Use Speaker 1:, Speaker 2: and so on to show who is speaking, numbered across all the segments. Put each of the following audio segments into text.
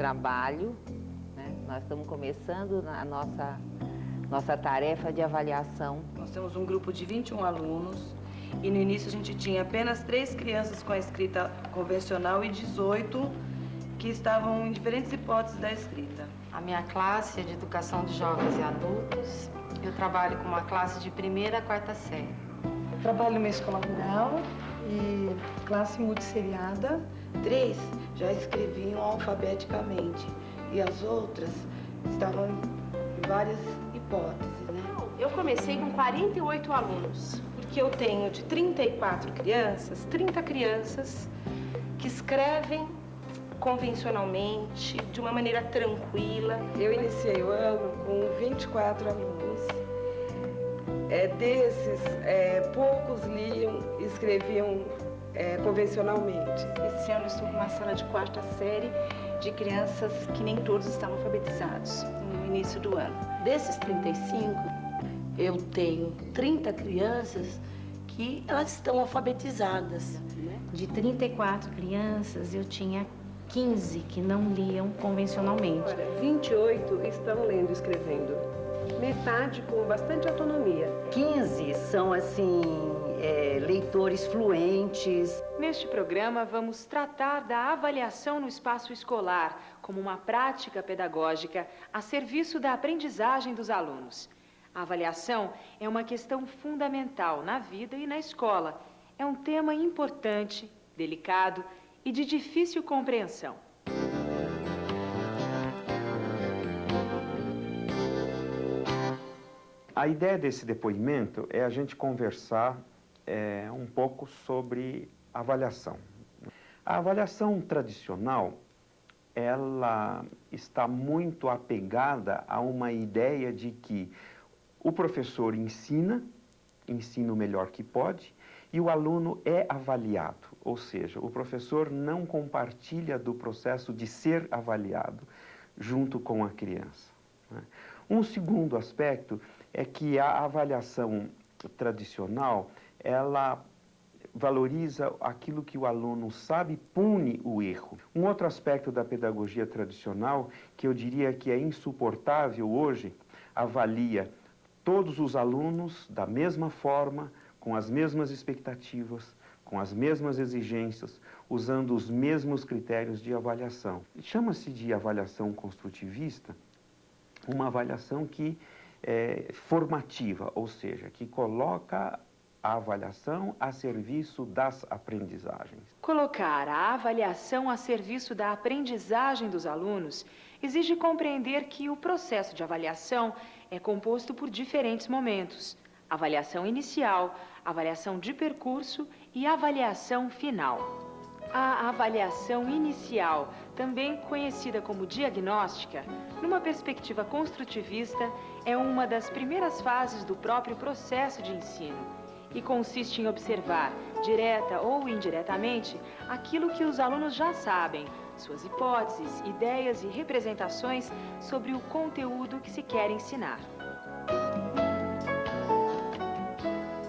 Speaker 1: trabalho, né? Nós estamos começando a nossa tarefa de avaliação.
Speaker 2: Nós temos um grupo de 21 alunos e no início a gente tinha apenas 3 crianças com a escrita convencional e 18 que estavam em diferentes hipóteses da escrita.
Speaker 3: A minha classe é de educação de jovens e adultos. Eu trabalho com uma classe de 1ª a 4ª série.
Speaker 4: Trabalho numa escola rural e classe multisseriada.
Speaker 5: 3 já escreviam alfabeticamente e as outras estavam em várias hipóteses, né?
Speaker 6: Eu comecei com 48 alunos, porque eu tenho de 34 crianças, 30 crianças que escrevem convencionalmente, de uma maneira tranquila.
Speaker 7: Eu iniciei o ano com 24 alunos. Desses, poucos liam e escreviam convencionalmente.
Speaker 8: Esse ano eu estou com uma sala de 4ª série de crianças que nem todos estavam alfabetizados no início do ano.
Speaker 5: Desses 35, eu tenho 30 crianças que elas estão alfabetizadas.
Speaker 9: De 34 crianças, eu tinha 15 que não liam convencionalmente.
Speaker 7: Agora, 28 estão lendo e escrevendo. Metade com bastante autonomia.
Speaker 10: 15 são, assim, leitores fluentes.
Speaker 11: Neste programa, vamos tratar da avaliação no espaço escolar como uma prática pedagógica a serviço da aprendizagem dos alunos. A avaliação é uma questão fundamental na vida e na escola. É um tema importante, delicado e de difícil compreensão.
Speaker 12: A ideia desse depoimento é a gente conversar um pouco sobre avaliação. A avaliação tradicional, ela está muito apegada a uma ideia de que o professor ensina o melhor que pode, e o aluno é avaliado, ou seja, o professor não compartilha do processo de ser avaliado junto com a criança, né? Um segundo aspecto é que a avaliação tradicional, ela valoriza aquilo que o aluno sabe, pune o erro. Um outro aspecto da pedagogia tradicional, que eu diria que é insuportável hoje, avalia todos os alunos da mesma forma, com as mesmas expectativas, com as mesmas exigências, usando os mesmos critérios de avaliação. Chama-se de avaliação construtivista uma avaliação que é formativa, ou seja, que coloca a avaliação a serviço das aprendizagens.
Speaker 11: Colocar a avaliação a serviço da aprendizagem dos alunos exige compreender que o processo de avaliação é composto por diferentes momentos: avaliação inicial, avaliação de percurso e avaliação final. A avaliação inicial, também conhecida como diagnóstica, numa perspectiva construtivista, é uma das primeiras fases do próprio processo de ensino e consiste em observar, direta ou indiretamente, aquilo que os alunos já sabem, suas hipóteses, ideias e representações sobre o conteúdo que se quer ensinar.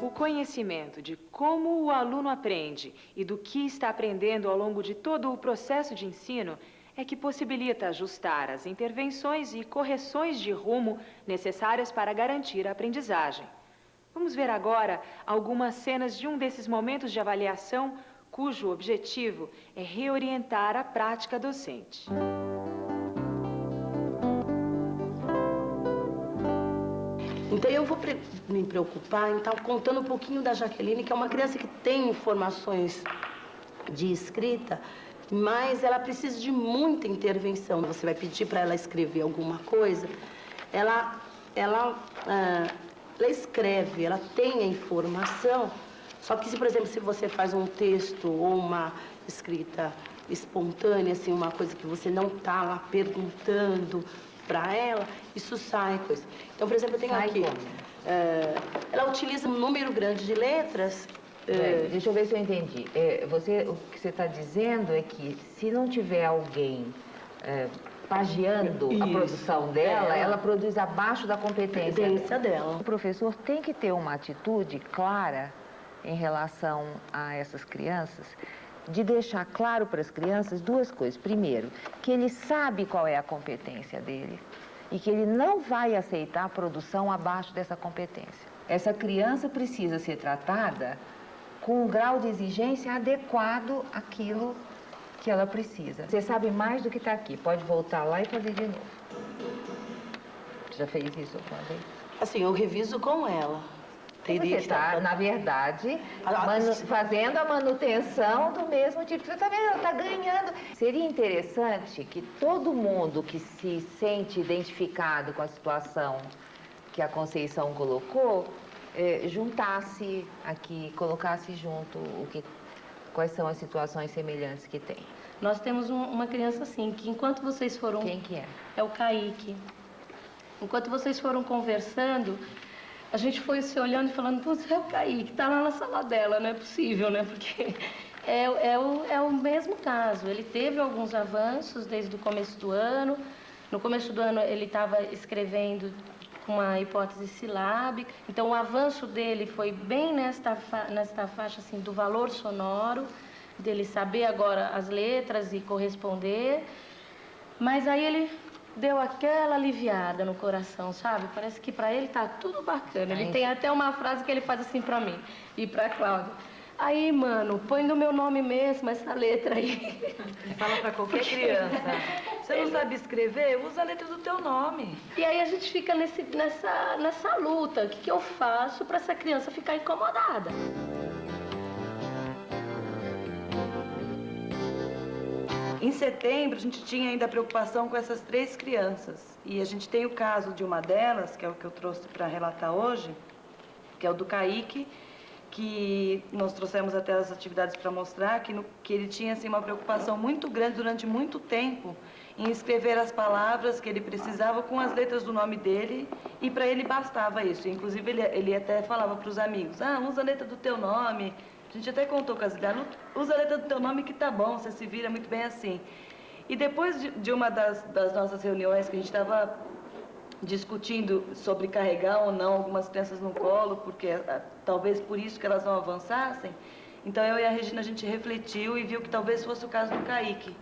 Speaker 11: O conhecimento de como o aluno aprende e do que está aprendendo ao longo de todo o processo de ensino é que possibilita ajustar as intervenções e correções de rumo necessárias para garantir a aprendizagem. Vamos ver agora algumas cenas de um desses momentos de avaliação cujo objetivo é reorientar a prática docente.
Speaker 5: Então eu vou me preocupar em estar contando um pouquinho da Jaqueline, que é uma criança que tem informações de escrita, mas ela precisa de muita intervenção. Você vai pedir para ela escrever alguma coisa, ela escreve, ela tem a informação, só que, por exemplo, se você faz um texto ou uma escrita espontânea, assim, uma coisa que você não está lá perguntando para ela, isso sai coisa. Então, por exemplo, eu tenho aqui, ela utiliza um número grande de letras.
Speaker 1: Deixa eu ver se eu entendi. O que você está dizendo é que se não tiver alguém pagiando a produção dela, ela produz abaixo da competência
Speaker 5: dela.
Speaker 1: O professor tem que ter uma atitude clara em relação a essas crianças de deixar claro para as crianças duas coisas. Primeiro, que ele sabe qual é a competência dele e que ele não vai aceitar a produção abaixo dessa competência. Essa criança precisa ser tratada com um grau de exigência adequado àquilo que ela precisa. Você sabe mais do que está aqui, pode voltar lá e fazer de novo. Você já fez isso alguma vez?
Speaker 5: Assim, eu reviso com ela.
Speaker 1: Você está, na verdade, fazendo a manutenção do mesmo tipo. Você está vendo, ela está ganhando. Seria interessante que todo mundo que se sente identificado com a situação que a Conceição colocou, juntasse aqui, colocasse junto quais são as situações semelhantes que tem.
Speaker 5: Nós temos uma criança assim, que enquanto vocês foram...
Speaker 1: Quem que é?
Speaker 5: É o Kaique. Enquanto vocês foram conversando, a gente foi se olhando e falando, putz, é o Kaique, tá lá na sala dela, não é possível, né? Porque é o mesmo caso. Ele teve alguns avanços desde o começo do ano. No começo do ano ele estava escrevendo com uma hipótese silábica. Então o avanço dele foi bem nesta faixa assim, do valor sonoro, dele saber agora as letras e corresponder. Mas aí ele deu aquela aliviada no coração, sabe? Parece que para ele tá tudo bacana. Ele tem até uma frase que ele faz assim para mim e para Cláudia. Aí, mano, põe no meu nome mesmo essa letra aí.
Speaker 2: Ele fala para qualquer criança. Você não sabe escrever? Usa a letra do teu nome.
Speaker 5: E aí a gente fica nessa luta. O que eu faço para essa criança ficar incomodada?
Speaker 2: Em setembro, a gente tinha ainda preocupação com essas 3 crianças. E a gente tem o caso de uma delas, que é o que eu trouxe para relatar hoje, que é o do Kaique, que nós trouxemos até as atividades para mostrar, que ele tinha assim, uma preocupação muito grande durante muito tempo em escrever as palavras que ele precisava com as letras do nome dele, e para ele bastava isso. Inclusive, ele até falava para os amigos, usa a letra do teu nome. A gente até contou com as ideias, usa a letra do teu nome que tá bom, você se vira muito bem assim. E depois de uma das nossas reuniões que a gente estava discutindo sobre carregar ou não algumas crianças no colo, porque talvez por isso que elas não avançassem, então eu e a Regina, a gente refletiu e viu que talvez fosse o caso do Kaique.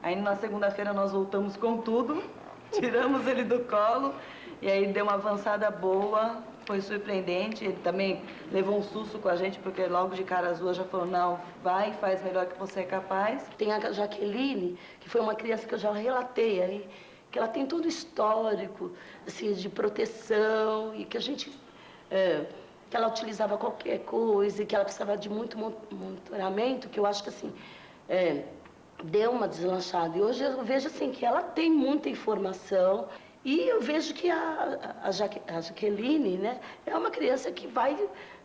Speaker 2: Aí na segunda-feira nós voltamos com tudo, tiramos ele do colo, e aí deu uma avançada boa. Foi surpreendente, ele também levou um susto com a gente, porque logo de cara azul já falou, não, vai, faz melhor que você é capaz.
Speaker 5: Tem a Jaqueline, que foi uma criança que eu já relatei aí, que ela tem todo o histórico, assim, de proteção, e que a gente, que ela utilizava qualquer coisa, e que ela precisava de muito monitoramento, que eu acho que, assim, deu uma deslanchada. E hoje eu vejo, assim, que ela tem muita informação. E eu vejo que a Jaqueline, né, é uma criança que vai,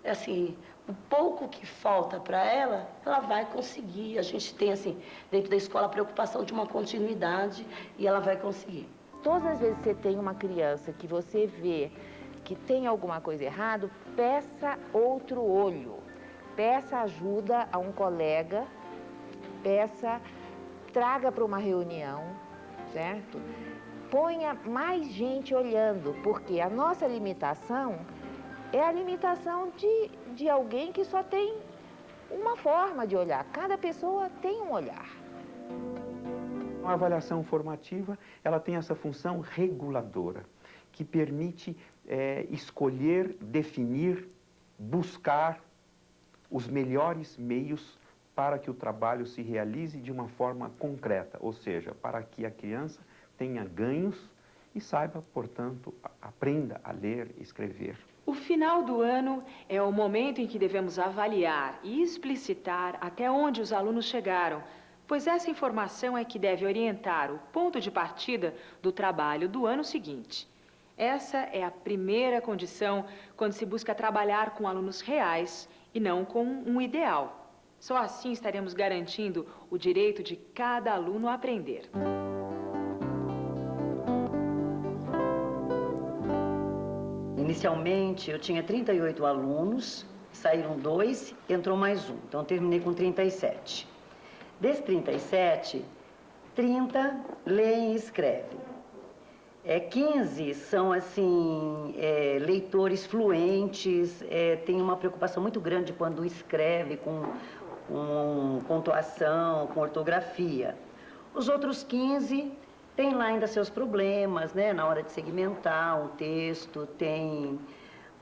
Speaker 5: assim, o pouco que falta para ela vai conseguir. A gente tem, assim, dentro da escola a preocupação de uma continuidade e ela vai conseguir.
Speaker 1: Todas as vezes que você tem uma criança que você vê que tem alguma coisa errada, peça outro olho, peça ajuda a um colega, traga para uma reunião, certo? Ponha mais gente olhando, porque a nossa limitação é a limitação de alguém que só tem uma forma de olhar. Cada pessoa tem um olhar.
Speaker 12: A avaliação formativa, ela tem essa função reguladora, que permite escolher, definir, buscar os melhores meios para que o trabalho se realize de uma forma concreta, ou seja, para que a criança tenha ganhos e saiba, portanto, aprenda a ler e escrever.
Speaker 11: O final do ano é o momento em que devemos avaliar e explicitar até onde os alunos chegaram, pois essa informação é que deve orientar o ponto de partida do trabalho do ano seguinte. Essa é a primeira condição quando se busca trabalhar com alunos reais e não com um ideal. Só assim estaremos garantindo o direito de cada aluno a aprender.
Speaker 10: Inicialmente, eu tinha 38 alunos, saíram 2, entrou mais um. Então, eu terminei com 37. Desses 37, 30 leem e escrevem. 15 são, assim, leitores fluentes, têm uma preocupação muito grande quando escreve, com com pontuação, com ortografia. Os outros 15 têm lá ainda seus problemas, né? Na hora de segmentar um texto, tem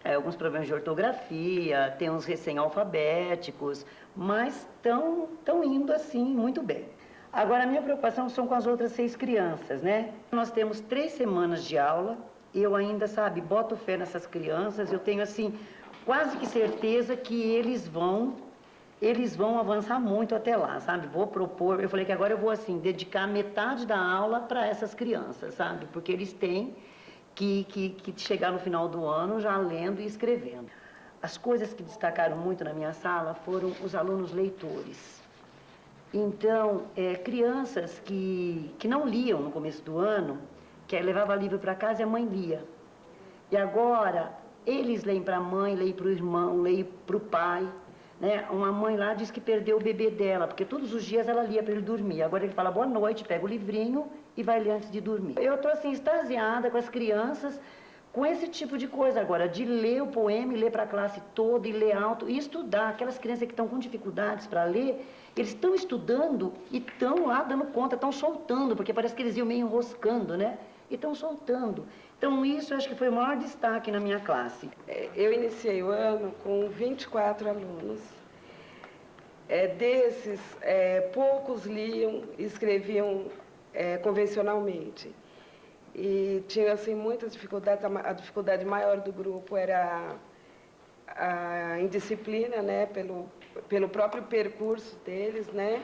Speaker 10: alguns problemas de ortografia, tem uns recém-alfabéticos, mas estão indo assim muito bem. Agora, a minha preocupação são com as outras 6 crianças, né? Nós temos 3 semanas de aula, eu ainda, sabe, boto fé nessas crianças, eu tenho, assim, quase que certeza que eles vão avançar muito até lá, sabe? Vou propor, eu falei que agora eu vou, assim, dedicar metade da aula para essas crianças, sabe? Porque eles têm que chegar no final do ano já lendo e escrevendo. As coisas que destacaram muito na minha sala foram os alunos leitores. Então, crianças que não liam no começo do ano, que levava livro para casa e a mãe lia. E agora, eles leem para a mãe, leem para o irmão, leem para o pai. Né? Uma mãe lá diz que perdeu o bebê dela, porque todos os dias ela lia para ele dormir. Agora ele fala boa noite, pega o livrinho e vai ler antes de dormir. Eu estou assim, extasiada com as crianças, com esse tipo de coisa agora, de ler o poema e ler para a classe toda e ler alto e estudar. Aquelas crianças que estão com dificuldades para ler, eles estão estudando e estão lá dando conta, estão soltando, porque parece que eles iam meio enroscando, né? E estão soltando. Então, isso eu acho que foi o maior destaque na minha classe.
Speaker 7: Eu iniciei o ano com 24 alunos. Desses, poucos liam e escreviam convencionalmente. E tinha, assim, muitas dificuldades. A dificuldade maior do grupo era a indisciplina, né, pelo próprio percurso deles, né?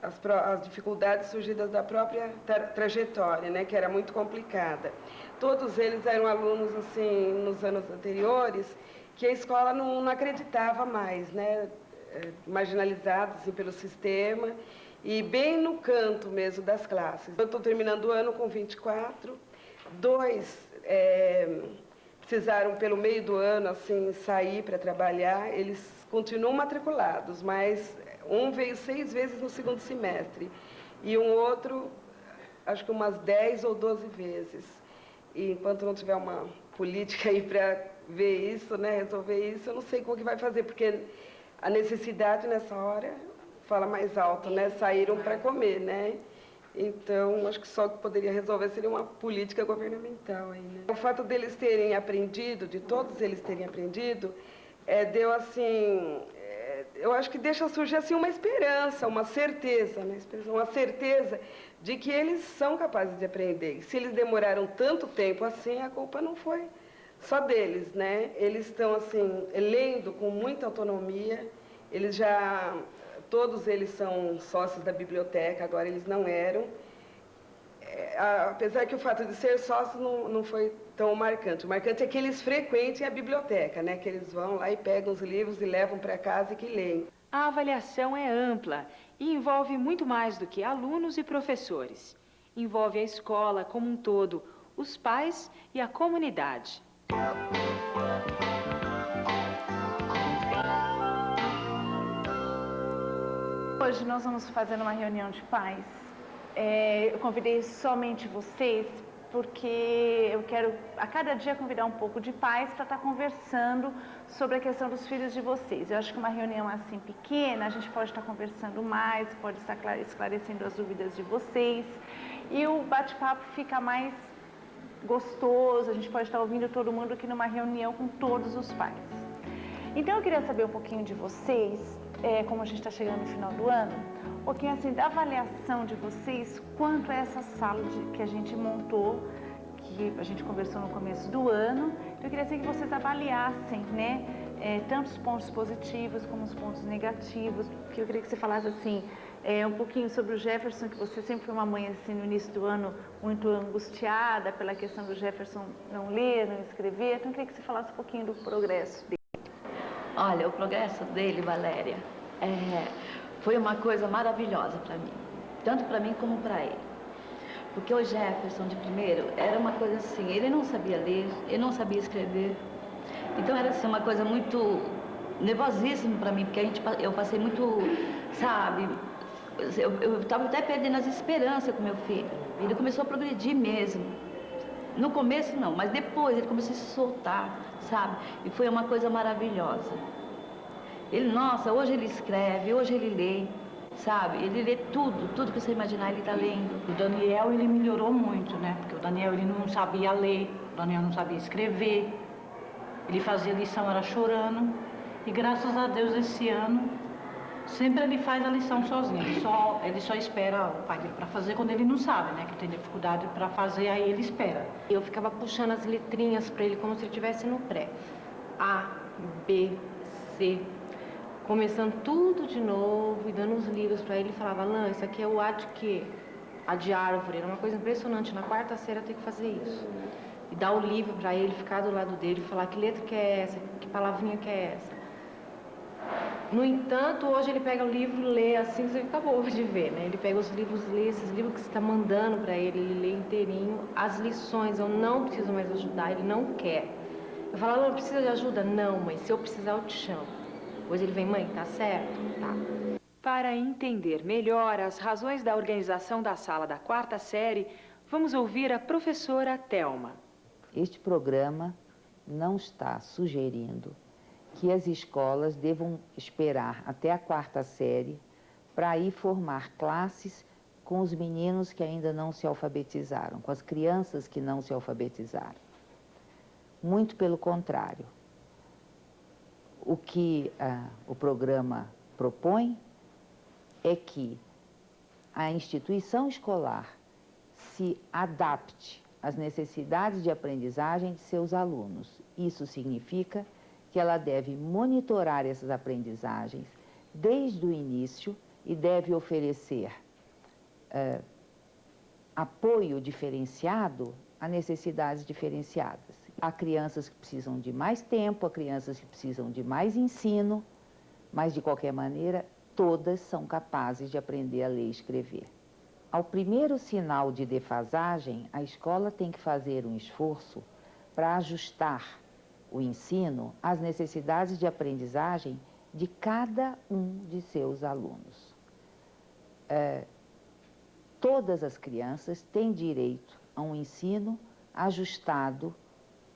Speaker 7: As dificuldades surgidas da própria trajetória, né, que era muito complicada. Todos eles eram alunos, assim, nos anos anteriores, que a escola não acreditava mais, né, marginalizados assim, pelo sistema, e bem no canto mesmo das classes. Eu estou terminando o ano com 24, 2 precisaram, pelo meio do ano, assim, sair para trabalhar, eles continuam matriculados, mas um veio 6 vezes no segundo semestre e um outro, acho que umas 10 ou 12 vezes. E enquanto não tiver uma política aí para ver isso, né, resolver isso, eu não sei como que vai fazer, porque a necessidade nessa hora fala mais alto, né, saíram para comer, né. Então, acho que só o que poderia resolver seria uma política governamental aí, né. O fato deles terem aprendido, de todos eles terem aprendido, deu assim, eu acho que deixa surgir assim uma esperança, uma certeza, né? Uma certeza de que eles são capazes de aprender. Se eles demoraram tanto tempo assim, a culpa não foi só deles, né? Eles estão assim lendo com muita autonomia. Eles já, todos eles são sócios da biblioteca, agora eles não eram. Apesar que o fato de ser sócio não foi tão marcante. O marcante é que eles frequentem a biblioteca, né? Que eles vão lá e pegam os livros e levam para casa e que leem.
Speaker 11: A avaliação é ampla e envolve muito mais do que alunos e professores. Envolve a escola como um todo, os pais e a comunidade.
Speaker 8: Hoje nós vamos fazer uma reunião de pais. Eu convidei somente vocês porque eu quero a cada dia convidar um pouco de pais para estar conversando sobre a questão dos filhos de vocês. Eu acho que uma reunião assim pequena, a gente pode estar conversando mais, pode estar esclarecendo as dúvidas de vocês e o bate-papo fica mais gostoso, a gente pode estar ouvindo todo mundo aqui numa reunião com todos os pais. Então eu queria saber um pouquinho de vocês, como a gente está chegando no final do ano, um pouquinho assim da avaliação de vocês quanto a essa sala que a gente montou, que a gente conversou no começo do ano. Eu queria assim que vocês avaliassem, né, tanto os pontos positivos como os pontos negativos, que eu queria que você falasse assim, um pouquinho sobre o Jefferson, que você sempre foi uma mãe assim no início do ano muito angustiada pela questão do Jefferson não ler, não escrever, então eu queria que você falasse um pouquinho do progresso dele.
Speaker 13: Olha, o progresso dele, Valéria, foi uma coisa maravilhosa para mim, tanto para mim como para ele. Porque o Jefferson, de primeiro, era uma coisa assim, ele não sabia ler, ele não sabia escrever. Então era assim, uma coisa muito nervosíssima para mim, porque eu passei muito, sabe, eu estava até perdendo as esperanças com meu filho. Ele começou a progredir mesmo. No começo não, mas depois ele começou a se soltar, sabe? E foi uma coisa maravilhosa. Ele, nossa, hoje ele escreve, hoje ele lê, sabe? Ele lê tudo que você imaginar ele está lendo.
Speaker 14: O Daniel, ele melhorou muito, né? Porque o Daniel, ele não sabia ler, o Daniel não sabia escrever, ele fazia lição, era chorando. E graças a Deus, esse ano, sempre ele faz a lição sozinho. Ele só espera o pai dele para fazer quando ele não sabe, né? Que tem dificuldade para fazer, aí ele espera.
Speaker 3: Eu ficava puxando as letrinhas para ele como se ele estivesse no pré. A, B, C, começando tudo de novo e dando os livros para ele. Falava, Alain, isso aqui é o A de quê? A de árvore. Era uma coisa impressionante. Na quarta série eu tenho que fazer isso. E dar o livro para ele, ficar do lado dele, falar que letra que é essa, que palavrinha que é essa. No entanto, hoje ele pega o livro e lê assim, você fica bobo de ver, né? Ele pega os livros, lê esses livros que você está mandando para ele, ele lê inteirinho. As lições, eu não preciso mais ajudar, ele não quer. Eu falo, não precisa de ajuda? Não, mãe, se eu precisar eu te chamo. Hoje ele vem, mãe, tá certo? Tá.
Speaker 11: Para entender melhor as razões da organização da sala da quarta série, vamos ouvir a professora Thelma.
Speaker 1: Este programa não está sugerindo que as escolas devam esperar até a quarta série para ir formar classes com os meninos que ainda não se alfabetizaram, com as crianças que não se alfabetizaram. Muito pelo contrário. O que o programa propõe é que a instituição escolar se adapte às necessidades de aprendizagem de seus alunos. Isso significa que ela deve monitorar essas aprendizagens desde o início e deve oferecer apoio diferenciado a necessidades diferenciadas. Há crianças que precisam de mais tempo, há crianças que precisam de mais ensino, mas, de qualquer maneira, todas são capazes de aprender a ler e escrever. Ao primeiro sinal de defasagem, a escola tem que fazer um esforço para ajustar o ensino às necessidades de aprendizagem de cada um de seus alunos. Todas as crianças têm direito a um ensino ajustado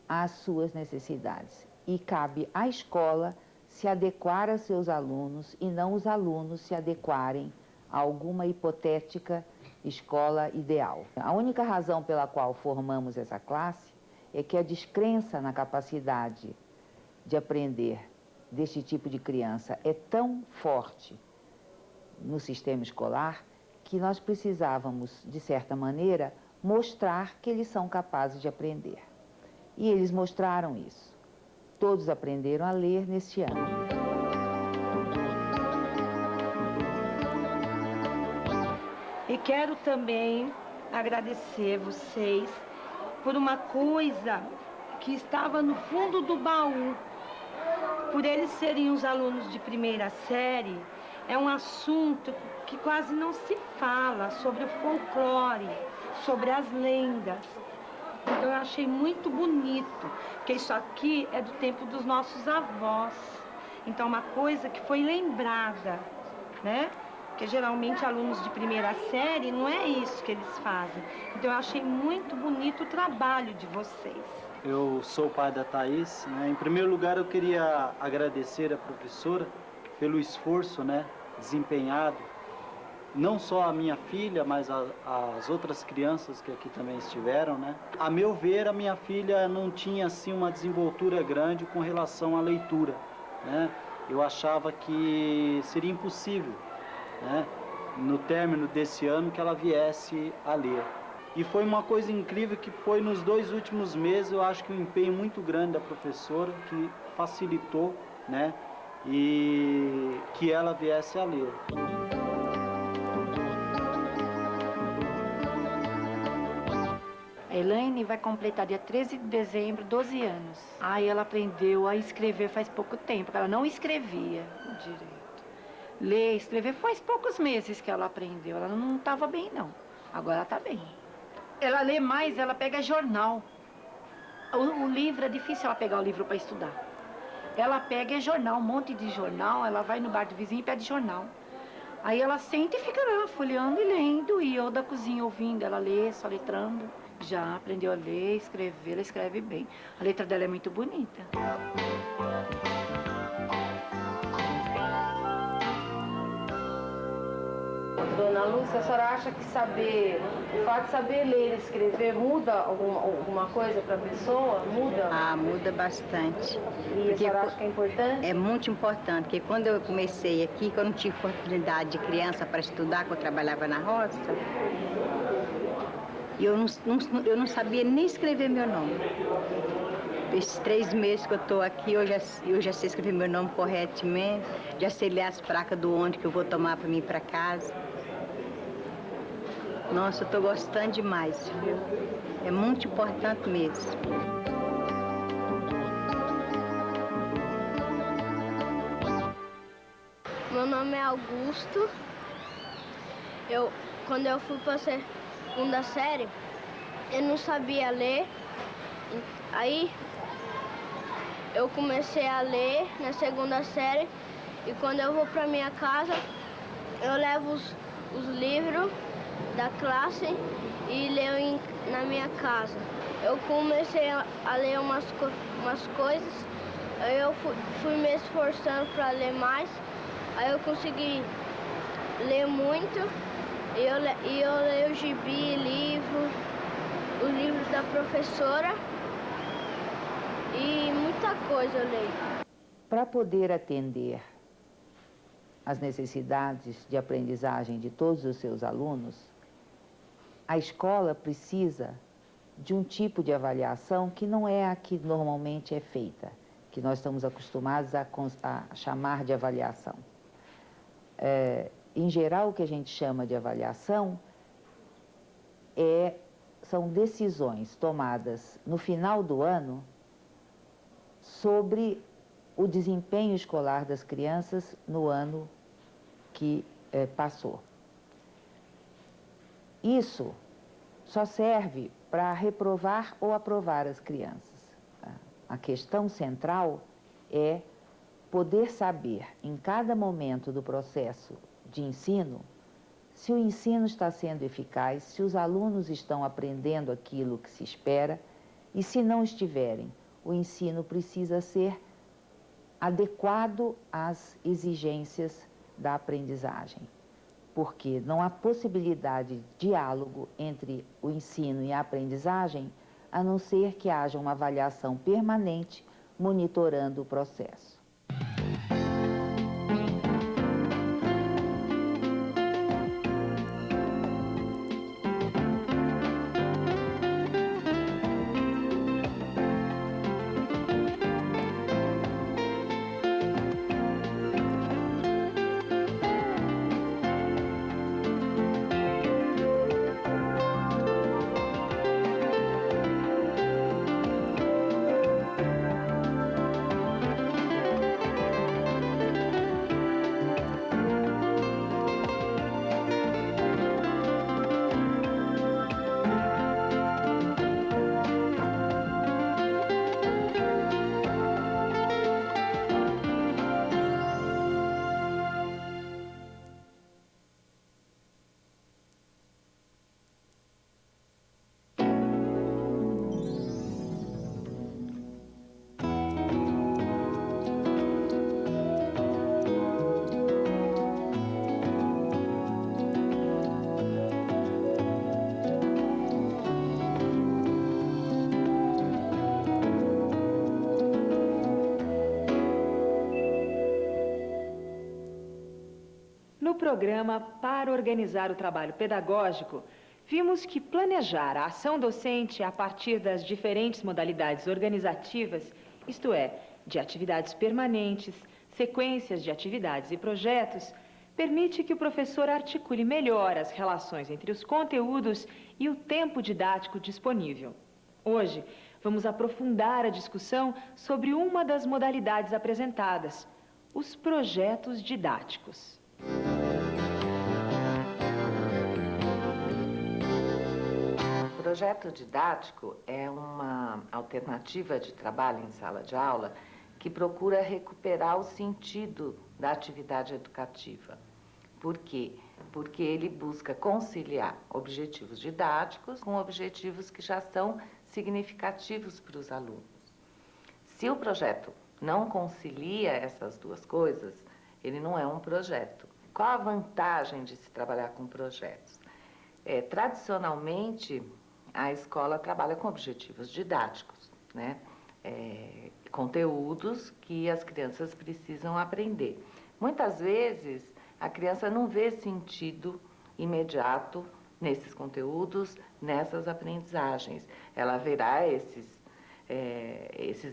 Speaker 1: às suas necessidades e cabe à escola se adequar a seus alunos e não os alunos se adequarem a alguma hipotética escola ideal. A única razão pela qual formamos essa classe é que a descrença na capacidade de aprender deste tipo de criança é tão forte no sistema escolar que nós precisávamos, de certa maneira, mostrar que eles são capazes de aprender. E eles mostraram isso. Todos aprenderam a ler neste ano.
Speaker 5: E quero também agradecer vocês por uma coisa que estava no fundo do baú. Por eles serem os alunos de primeira série, é um assunto que quase não se fala sobre o folclore, sobre as lendas. Então eu achei muito bonito, que isso aqui é do tempo dos nossos avós. Então é uma coisa que foi lembrada, né? Porque geralmente alunos de primeira série não é isso que eles fazem. Então eu achei muito bonito o trabalho de vocês.
Speaker 15: Eu sou o pai da Thaís, né? Em primeiro lugar eu queria agradecer a professora pelo esforço, né, desempenhado, não só a minha filha, mas as outras crianças que aqui também estiveram, né? A meu ver, a minha filha não tinha assim uma desenvoltura grande com relação à leitura, né? Eu achava que seria impossível, né, no término desse ano, que ela viesse a ler. E foi uma coisa incrível que foi nos 2 últimos meses, eu acho que um empenho muito grande da professora que facilitou, né, e que ela viesse a ler.
Speaker 14: A Elaine vai completar dia 13 de dezembro, 12 anos. Aí ela aprendeu a escrever faz pouco tempo, ela não escrevia direito. Ler, escrever, faz poucos meses que ela aprendeu. Ela não estava bem, não. Agora ela está bem. Ela lê mais, ela pega jornal. O livro, é difícil ela pegar o livro para estudar. Ela pega jornal, um monte de jornal, ela vai no bar do vizinho e pede jornal. Aí ela senta e fica lá, folheando e lendo, e eu da cozinha ouvindo, ela lê, só letrando. Já aprendeu a ler, escrever, ela escreve bem. A letra dela é muito bonita.
Speaker 3: Dona Lúcia, a senhora acha que o fato de saber ler e escrever muda alguma coisa para a pessoa? Muda?
Speaker 16: Ah, muda bastante.
Speaker 3: E a senhora acha que é importante?
Speaker 16: É muito importante, porque quando eu comecei aqui, que eu não tive oportunidade de criança para estudar, que eu trabalhava na roça, e eu não sabia nem escrever meu nome. Esses 3 meses que eu estou aqui, eu já sei escrever meu nome corretamente, já sei ler as placas do ônibus que eu vou tomar para mim ir para casa. Nossa, eu estou gostando demais, viu? É muito importante mesmo.
Speaker 17: Meu nome é Augusto. Quando eu fui para a segunda série, eu não sabia ler. Aí eu comecei a ler na segunda série e quando eu vou para minha casa, eu levo os livros da classe e leio na minha casa. Eu comecei a ler umas coisas, aí eu fui me esforçando para ler mais, aí eu consegui ler muito e eu leio gibi, os livros da professora e muita coisa eu leio.
Speaker 1: Para poder atender às necessidades de aprendizagem de todos os seus alunos, a escola precisa de um tipo de avaliação que não é a que normalmente é feita, que nós estamos acostumados a chamar de avaliação. Em geral, o que a gente chama de avaliação são decisões tomadas no final do ano sobre o desempenho escolar das crianças no ano que passou. Isso só serve para reprovar ou aprovar as crianças. A questão central é poder saber, em cada momento do processo de ensino, se o ensino está sendo eficaz, se os alunos estão aprendendo aquilo que se espera e, se não estiverem, o ensino precisa ser adequado às exigências da aprendizagem, porque não há possibilidade de diálogo entre o ensino e a aprendizagem, a não ser que haja uma avaliação permanente monitorando o processo.
Speaker 11: No programa Para Organizar o Trabalho Pedagógico, vimos que planejar a ação docente a partir das diferentes modalidades organizativas, isto é, de atividades permanentes, sequências de atividades e projetos, permite que o professor articule melhor as relações entre os conteúdos e o tempo didático disponível. Hoje, vamos aprofundar a discussão sobre uma das modalidades apresentadas, os projetos didáticos.
Speaker 1: O projeto didático é uma alternativa de trabalho em sala de aula que procura recuperar o sentido da atividade educativa. Por quê? Porque ele busca conciliar objetivos didáticos com objetivos que já são significativos para os alunos. Se o projeto não concilia essas duas coisas, ele não é um projeto, Qual a vantagem de se trabalhar com projetos? Tradicionalmente, a escola trabalha com objetivos didáticos, né? Conteúdos que as crianças precisam aprender. Muitas vezes, a criança não vê sentido imediato nesses conteúdos, nessas aprendizagens. Ela verá esses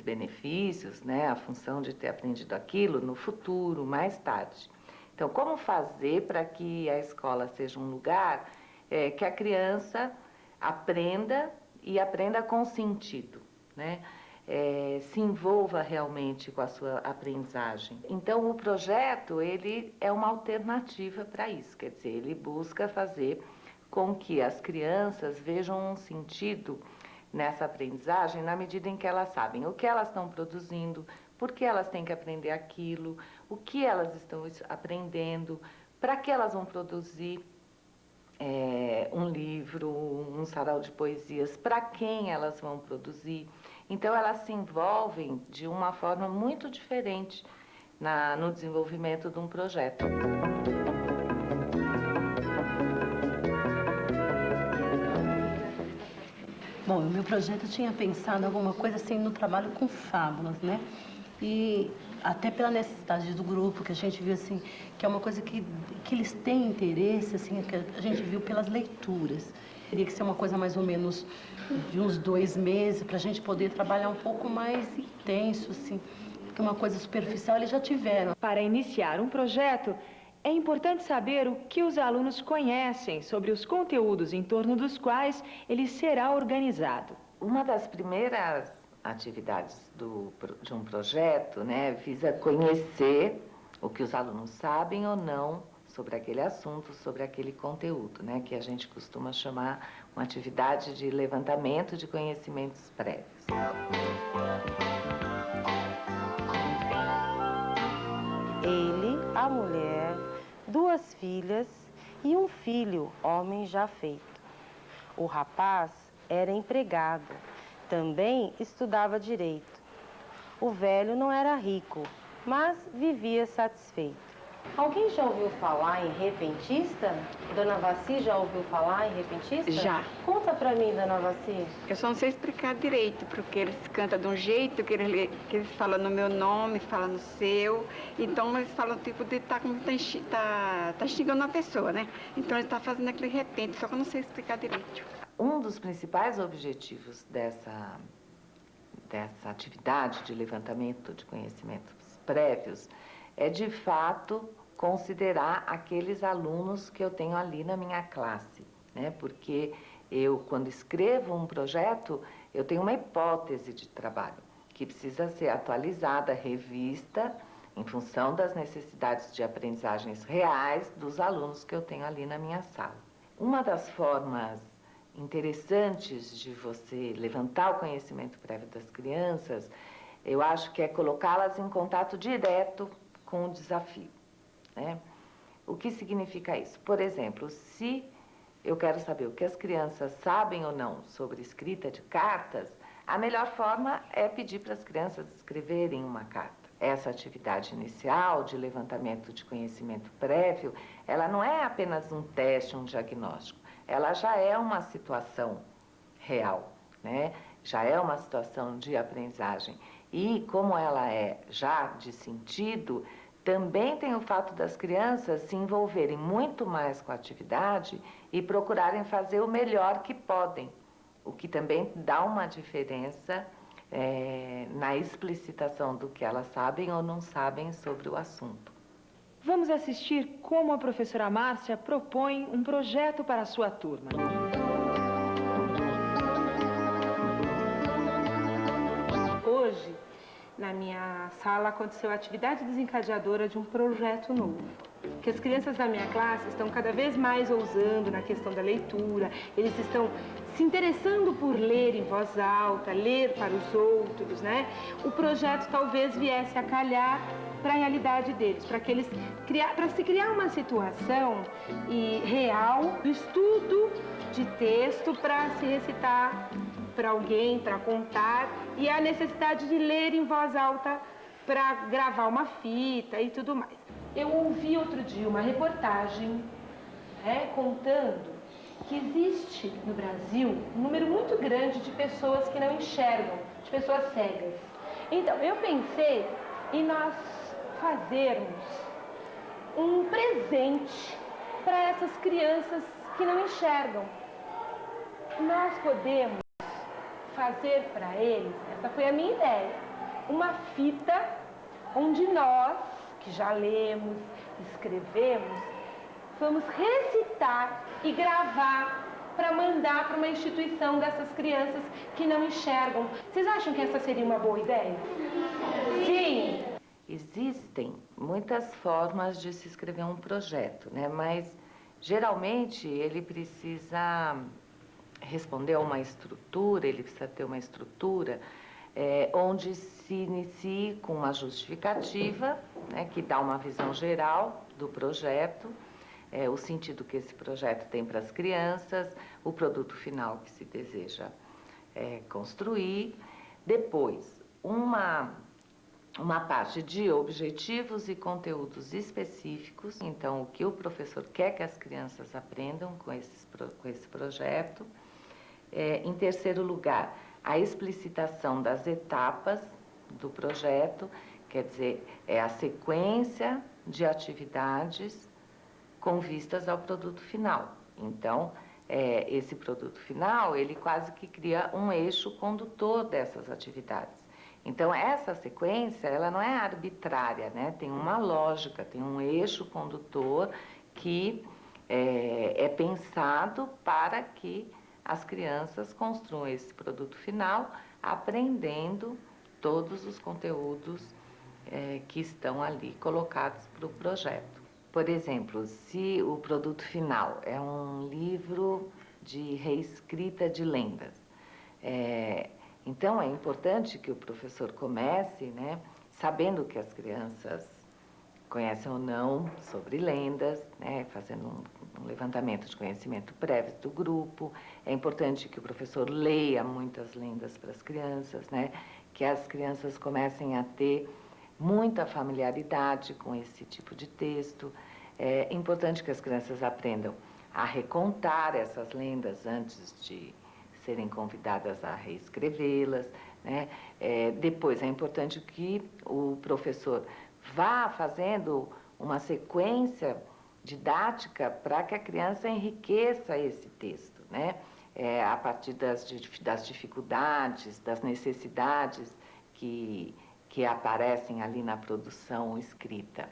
Speaker 1: benefícios, né, a função de ter aprendido aquilo no futuro, mais tarde. Então, como fazer para que a escola seja um lugar que a criança aprenda e aprenda com sentido, né? Se envolva realmente com a sua aprendizagem. Então, o projeto, ele é uma alternativa para isso, quer dizer, ele busca fazer com que as crianças vejam um sentido nessa aprendizagem na medida em que elas sabem o que elas estão produzindo, por que elas têm que aprender aquilo, o que elas estão aprendendo, para que elas vão produzir um livro, um sarau de poesias, para quem elas vão produzir. Então, elas se envolvem de uma forma muito diferente no desenvolvimento de um projeto.
Speaker 5: Bom, o meu projeto eu tinha pensado alguma coisa assim no trabalho com fábulas, né? E até pela necessidade do grupo, que a gente viu assim, que é uma coisa que eles têm interesse, assim, que a gente viu pelas leituras. Teria que ser uma coisa mais ou menos de uns 2 meses, para a gente poder trabalhar um pouco mais intenso, assim, porque uma coisa superficial eles já tiveram.
Speaker 11: Para iniciar um projeto, é importante saber o que os alunos conhecem sobre os conteúdos em torno dos quais ele será organizado.
Speaker 1: Uma das primeiras atividades de um projeto, né, visa conhecer o que os alunos sabem ou não sobre aquele assunto, sobre aquele conteúdo, né, que a gente costuma chamar uma atividade de levantamento de conhecimentos prévios.
Speaker 18: Ele, a mulher, 2 filhas e um filho, homem já feito. O rapaz era empregado, também estudava direito. O velho não era rico, mas vivia satisfeito. Alguém já ouviu falar em repentista? Dona Vaci já ouviu falar em repentista?
Speaker 19: Já.
Speaker 18: Conta pra mim, Dona Vaci.
Speaker 19: Eu só não sei explicar direito, porque eles cantam de um jeito que eles falam no meu nome, falam no seu. Então eles falam tipo de como tá xingando uma pessoa, né? Então ele tá fazendo aquele repente, só que eu não sei explicar direito.
Speaker 1: Um dos principais objetivos dessa atividade de levantamento de conhecimentos prévios é, de fato, considerar aqueles alunos que eu tenho ali na minha classe, né? Porque eu, quando escrevo um projeto, eu tenho uma hipótese de trabalho que precisa ser atualizada, revista, em função das necessidades de aprendizagens reais dos alunos que eu tenho ali na minha sala. Uma das formas interessantes de você levantar o conhecimento prévio das crianças, eu acho que é colocá-las em contato direto com o desafio, né? O que significa isso? Por exemplo, se eu quero saber o que as crianças sabem ou não sobre escrita de cartas, a melhor forma é pedir para as crianças escreverem uma carta. Essa atividade inicial de levantamento de conhecimento prévio, ela não é apenas um teste, um diagnóstico, ela já é uma situação real, né? Já é uma situação de aprendizagem. E como ela é já de sentido, também tem o fato das crianças se envolverem muito mais com a atividade e procurarem fazer o melhor que podem, o que também dá uma diferença na explicitação do que elas sabem ou não sabem sobre o assunto.
Speaker 11: Vamos assistir como a professora Márcia propõe um projeto para a sua turma.
Speaker 6: Hoje, na minha sala, aconteceu a atividade desencadeadora de um projeto novo. Que as crianças da minha classe estão cada vez mais ousando na questão da leitura, eles estão se interessando por ler em voz alta, ler para os outros, né? O projeto talvez viesse a calhar para a realidade deles, para se criar uma situação real, do estudo de texto para se recitar para alguém, para contar, e a necessidade de ler em voz alta para gravar uma fita e tudo mais. Eu ouvi outro dia uma reportagem contando que existe no Brasil um número muito grande de pessoas que não enxergam, de pessoas cegas. Então, eu pensei em nós fazermos um presente para essas crianças que não enxergam. Nós podemos fazer para eles, essa foi a minha ideia, uma fita onde nós, que já lemos, escrevemos, vamos recitar e gravar para mandar para uma instituição dessas crianças que não enxergam. Vocês acham que essa seria uma boa ideia? Sim!
Speaker 1: Existem muitas formas de se escrever um projeto, né? Mas geralmente ele precisa responder a uma estrutura, ele precisa ter uma estrutura onde se inicie com uma justificativa, né, que dá uma visão geral do projeto, o sentido que esse projeto tem para as crianças, o produto final que se deseja construir. Depois, uma parte de objetivos e conteúdos específicos, então o que o professor quer que as crianças aprendam com esse projeto. Em terceiro lugar, a explicitação das etapas do projeto, quer dizer, é a sequência de atividades com vistas ao produto final. Então, esse produto final, ele quase que cria um eixo condutor dessas atividades. Então, essa sequência, ela não é arbitrária, né? Tem uma lógica, tem um eixo condutor que é pensado para que as crianças construam esse produto final, aprendendo todos os conteúdos que estão ali colocados para o projeto. Por exemplo, se o produto final é um livro de reescrita de lendas, então é importante que o professor comece, né, sabendo que as crianças conhecem ou não sobre lendas, né, fazendo um levantamento de conhecimento prévio do grupo. É importante que o professor leia muitas lendas para as crianças, né, que as crianças comecem a ter muita familiaridade com esse tipo de texto. É importante que as crianças aprendam a recontar essas lendas antes de serem convidadas a reescrevê-las, né? Depois, é importante que o professor vá fazendo uma sequência didática para que a criança enriqueça esse texto, né? A partir das dificuldades, das necessidades que aparecem ali na produção escrita.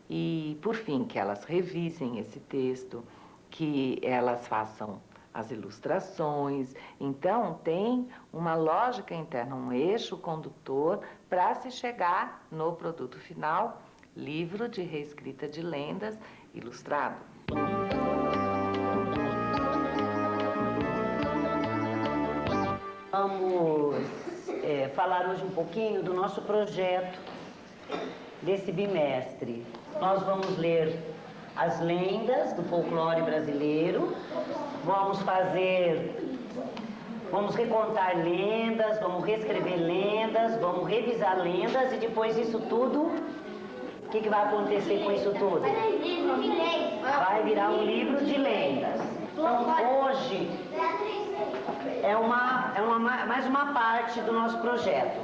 Speaker 1: E, por fim, que elas revisem esse texto, que elas façam as ilustrações. Então, tem uma lógica interna, um eixo condutor para se chegar no produto final, livro de reescrita de lendas ilustrado.
Speaker 10: Vamos falar hoje um pouquinho do nosso projeto desse bimestre. Nós vamos ler as lendas do folclore brasileiro, vamos recontar lendas, vamos reescrever lendas, vamos revisar lendas e depois disso tudo, o que vai acontecer com isso tudo? Vai virar um livro de lendas. Então, hoje é mais uma parte do nosso projeto.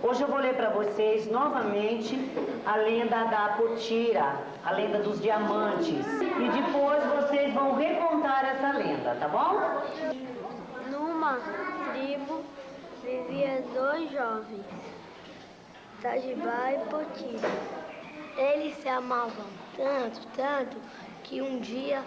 Speaker 10: Hoje eu vou ler para vocês novamente a lenda da Potira, a lenda dos diamantes. E depois vocês vão recontar essa lenda, tá bom?
Speaker 17: Numa tribo vivia dois jovens, Itajibá e Potira. Eles se amavam tanto, que um dia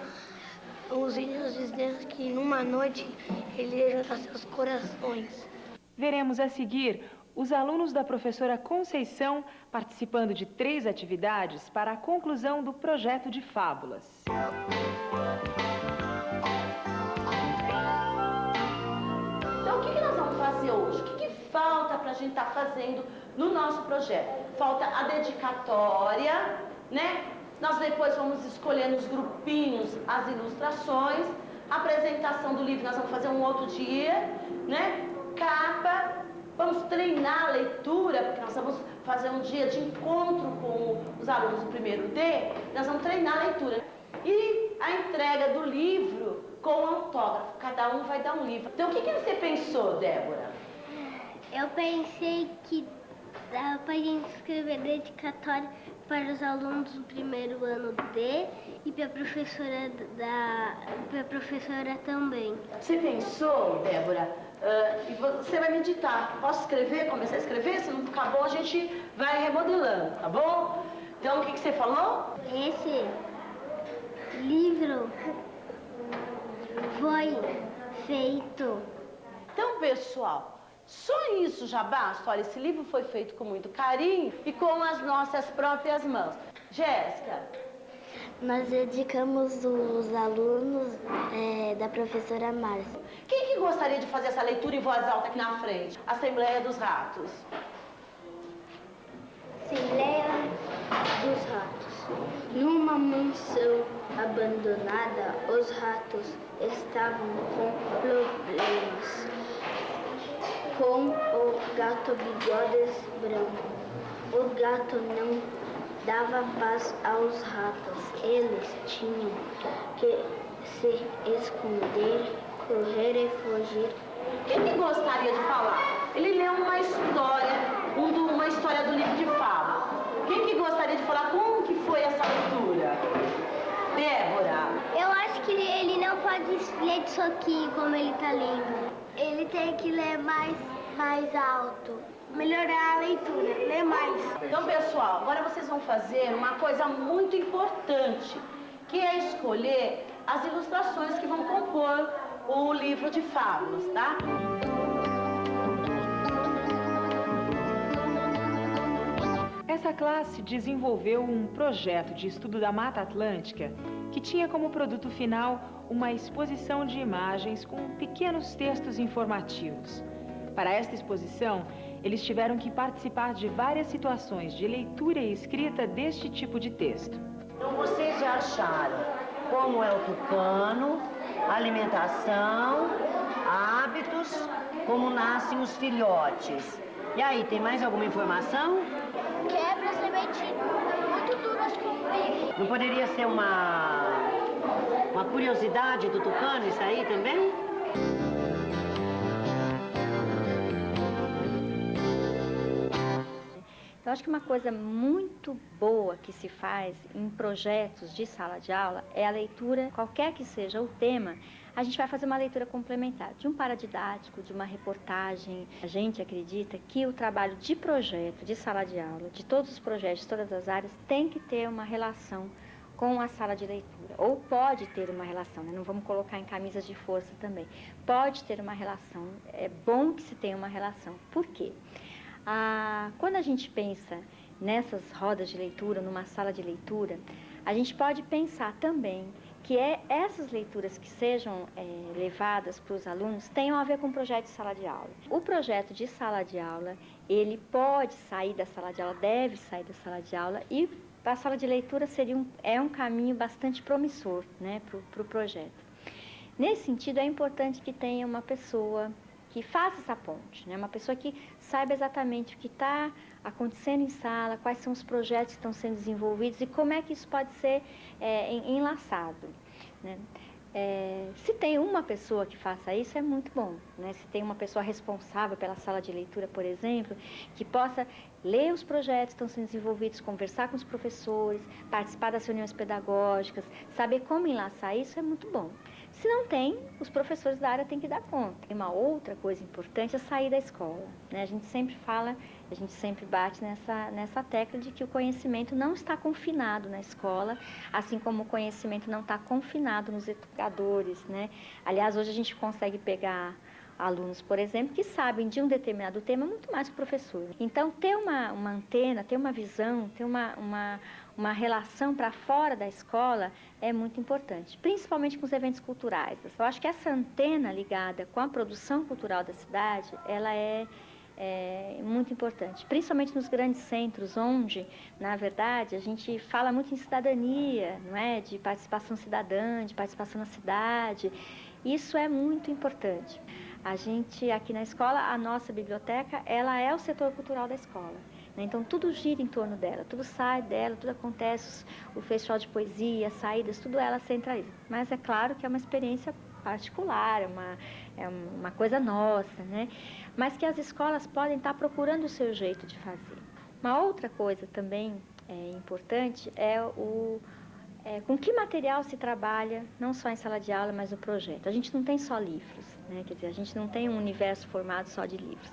Speaker 17: os índios disseram que numa noite eles iam juntar seus corações.
Speaker 11: Veremos a seguir os alunos da professora Conceição participando de 3 atividades para a conclusão do projeto de fábulas.
Speaker 5: Então, o que nós vamos fazer hoje? O que falta para a gente estar fazendo no nosso projeto? Falta a dedicatória, né? Nós depois vamos escolher nos grupinhos as ilustrações, a apresentação do livro nós vamos fazer um outro dia, né? Capa Vamos treinar a leitura, porque nós vamos fazer um dia de encontro com os alunos do primeiro D, nós vamos treinar a leitura. E a entrega do livro com autógrafo, cada um vai dar um livro. Então, o que você pensou, Débora?
Speaker 17: Eu pensei que dava pra gente escrever dedicatória para os alunos do primeiro ano D e para a professora também.
Speaker 5: Você pensou, Débora? E você vai meditar. Posso escrever, começar a escrever? Se não ficar bom, a gente vai remodelando, tá bom? Então, o que você falou?
Speaker 17: Esse livro foi feito.
Speaker 5: Então, pessoal, só isso já basta. Olha, esse livro foi feito com muito carinho e com as nossas próprias mãos. Jéssica?
Speaker 17: Nós dedicamos os alunos da professora Márcia.
Speaker 5: Quem que gostaria de fazer essa leitura em voz alta aqui na frente? Assembleia dos Ratos.
Speaker 17: Assembleia dos Ratos. Numa mansão abandonada, os ratos estavam com problemas. Com o gato Bigodes Branco. O gato não dava paz aos ratos. Eles tinham que se esconder, correr e fugir.
Speaker 5: Quem que gostaria de falar? Ele leu uma história, uma história do livro de fala. Quem que gostaria de falar como que foi essa leitura? Débora?
Speaker 17: Eu acho que ele não pode ler de soquinho como ele está lendo. Ele tem que ler mais alto. Melhorar a leitura, ler mais.
Speaker 5: Então, pessoal, agora vocês vão fazer uma coisa muito importante, que é escolher as ilustrações que vão compor o livro de fábulas, tá?
Speaker 11: Essa classe desenvolveu um projeto de estudo da Mata Atlântica que tinha como produto final uma exposição de imagens com pequenos textos informativos. Para esta exposição, eles tiveram que participar de várias situações de leitura e escrita deste tipo de texto.
Speaker 10: Então, vocês já acharam como é o tucano, alimentação, hábitos, como nascem os filhotes. E aí, tem mais alguma informação?
Speaker 17: Quebra a sementinha, muito duras como.
Speaker 10: Não poderia ser uma curiosidade do tucano isso aí também?
Speaker 20: Eu acho que uma coisa muito boa que se faz em projetos de sala de aula é a leitura, qualquer que seja o tema, a gente vai fazer uma leitura complementar, de um paradidático, de uma reportagem. A gente acredita que o trabalho de projeto, de sala de aula, de todos os projetos, de todas as áreas, tem que ter uma relação com a sala de leitura, ou pode ter uma relação, né? Não vamos colocar em camisas de força também. Pode ter uma relação, é bom que se tenha uma relação. Por quê? Quando a gente pensa nessas rodas de leitura, numa sala de leitura, a gente pode pensar também que essas leituras que sejam levadas para os alunos tenham a ver com o projeto de sala de aula. O projeto de sala de aula, ele pode sair da sala de aula, deve sair da sala de aula, e a sala de leitura é um caminho bastante promissor, né, para o projeto. Nesse sentido, é importante que tenha uma pessoa que faça essa ponte, né? Uma pessoa que saiba exatamente o que está acontecendo em sala, quais são os projetos que estão sendo desenvolvidos e como é que isso pode ser enlaçado, né? Se tem uma pessoa que faça isso, é muito bom, né? Se tem uma pessoa responsável pela sala de leitura, por exemplo, que possa ler os projetos que estão sendo desenvolvidos, conversar com os professores, participar das reuniões pedagógicas, saber como enlaçar isso, é muito bom. Se não tem, os professores da área têm que dar conta. E uma outra coisa importante é sair da escola, né? A gente sempre fala, a gente sempre bate nessa tecla de que o conhecimento não está confinado na escola, assim como o conhecimento não está confinado nos educadores, né? Aliás, hoje a gente consegue pegar alunos, por exemplo, que sabem de um determinado tema muito mais que o professor. Então, ter uma antena, ter uma visão, ter uma relação para fora da escola é muito importante, principalmente com os eventos culturais. Eu acho que essa antena ligada com a produção cultural da cidade, ela é muito importante, principalmente nos grandes centros, onde, na verdade, a gente fala muito em cidadania, não é? De participação cidadã, de participação na cidade. Isso é muito importante. A gente, aqui na escola, a nossa biblioteca, ela é o setor cultural da escola. Né? Então, tudo gira em torno dela, tudo sai dela, tudo acontece, o festival de poesia, saídas, tudo ela centraliza. Mas é claro que é uma experiência particular, é uma coisa nossa, né? Mas que as escolas podem estar procurando o seu jeito de fazer. Uma outra coisa também importante é com que material se trabalha, não só em sala de aula, mas no projeto. A gente não tem só livros, né? Quer dizer, a gente não tem um universo formado só de livros,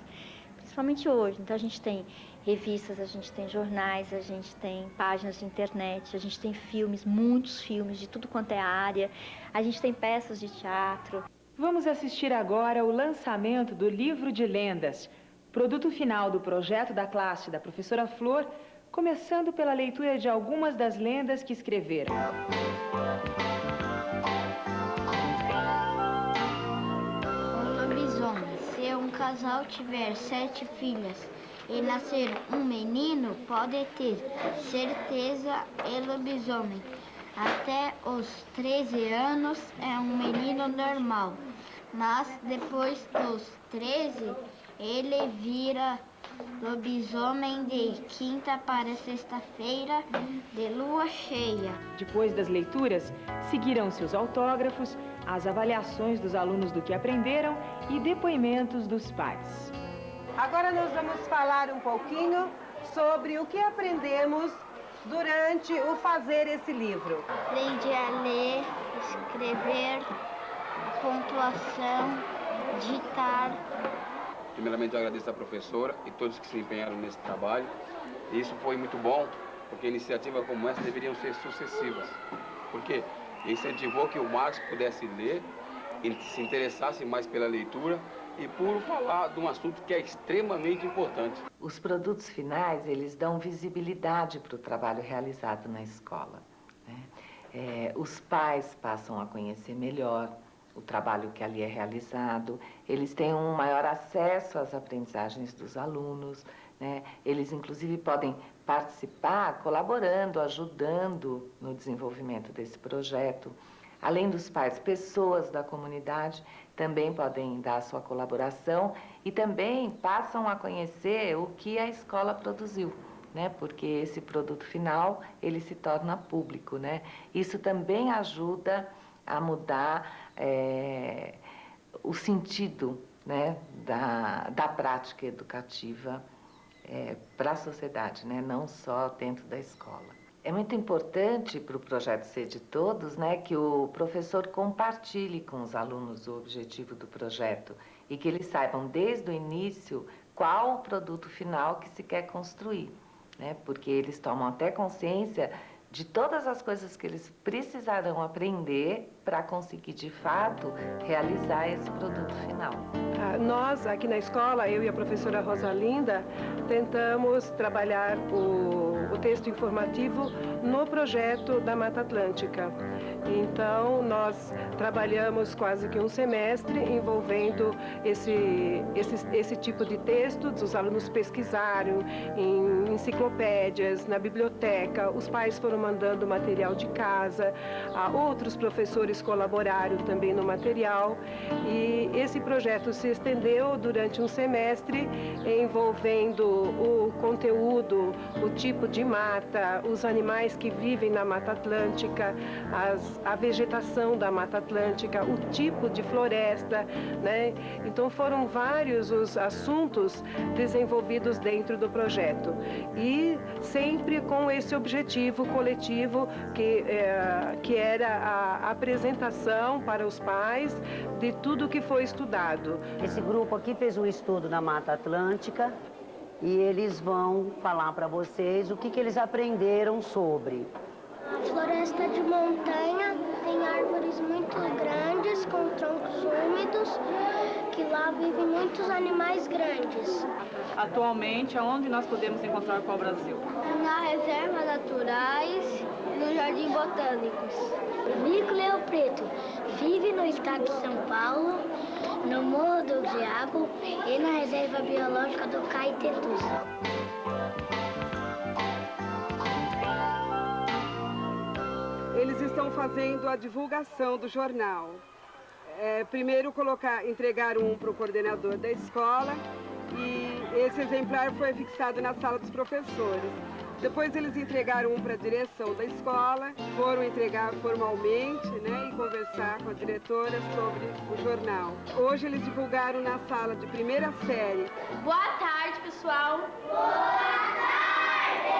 Speaker 20: principalmente hoje. Então, a gente tem revistas, a gente tem jornais, a gente tem páginas de internet, a gente tem filmes, muitos filmes de tudo quanto é área, a gente tem peças de teatro.
Speaker 11: Vamos assistir agora o lançamento do Livro de Lendas, produto final do projeto da classe da professora Flor, começando pela leitura de algumas das lendas que escreveram.
Speaker 17: O lobisomem. Se um casal tiver 7 filhas e nascer um menino, pode ter certeza é lobisomem. Até os 13 anos é um menino normal, mas depois dos 13 ele vira lobisomem de quinta para sexta-feira de lua cheia.
Speaker 11: Depois das leituras, seguiram-se os autógrafos, as avaliações dos alunos do que aprenderam e depoimentos dos pais.
Speaker 21: Agora nós vamos falar um pouquinho sobre o que aprendemos durante o fazer esse livro.
Speaker 17: Aprendi a ler, escrever, pontuação, digitar.
Speaker 22: Primeiramente, eu agradeço à professora e todos que se empenharam nesse trabalho. E isso foi muito bom, porque iniciativas como essa deveriam ser sucessivas. Porque incentivou que o Marcos pudesse ler, e se interessasse mais pela leitura e por falar de um assunto que é extremamente importante.
Speaker 1: Os produtos finais, eles dão visibilidade para o trabalho realizado na escola, né? Os pais passam a conhecer melhor o trabalho que ali é realizado, eles têm um maior acesso às aprendizagens dos alunos, né? Eles, inclusive, podem participar colaborando, ajudando no desenvolvimento desse projeto. Além dos pais, pessoas da comunidade também podem dar a sua colaboração e também passam a conhecer o que a escola produziu, né? Porque esse produto final, ele se torna público, né? Isso também ajuda a mudar o sentido, né, da prática educativa para a sociedade, né? Não só dentro da escola. É muito importante para o projeto Ser de Todos, né, que o professor compartilhe com os alunos o objetivo do projeto e que eles saibam desde o início qual o produto final que se quer construir, né? Porque eles tomam até consciência de todas as coisas que eles precisarão aprender para conseguir, de fato, realizar esse produto final.
Speaker 21: Nós, aqui na escola, eu e a professora Rosalinda, tentamos trabalhar o texto informativo no projeto da Mata Atlântica. Então, nós trabalhamos quase que um semestre envolvendo esse tipo de texto. Os alunos pesquisaram em enciclopédias, na biblioteca, os pais foram mandando material de casa, outros professores colaboraram também no material, e esse projeto se estendeu durante um semestre, envolvendo o conteúdo, o tipo de mata, os animais que vivem na Mata Atlântica, a vegetação da Mata Atlântica, o tipo de floresta, né? Então foram vários os assuntos desenvolvidos dentro do projeto e sempre com esse objetivo coletivo que era a apresentação para os pais de tudo que foi estudado.
Speaker 10: Esse grupo aqui fez um estudo na Mata Atlântica e eles vão falar para vocês o que eles aprenderam sobre.
Speaker 17: A floresta de montanha tem árvores muito grandes, com troncos úmidos, que lá vivem muitos animais grandes.
Speaker 23: Atualmente, aonde nós podemos encontrar o pau-brasil?
Speaker 17: Na reserva naturais, no Jardim Botânicos. O mico-leão preto vive no estado de São Paulo, no Morro do Diabo e na reserva biológica do Caetetus.
Speaker 7: Eles estão fazendo a divulgação do jornal. primeiro entregaram um para o coordenador da escola e esse exemplar foi fixado na sala dos professores. Depois eles entregaram um para a direção da escola, foram entregar formalmente, né, e conversar com a diretora sobre o jornal. Hoje eles divulgaram na sala de primeira série.
Speaker 17: Boa tarde, pessoal. Boa tarde!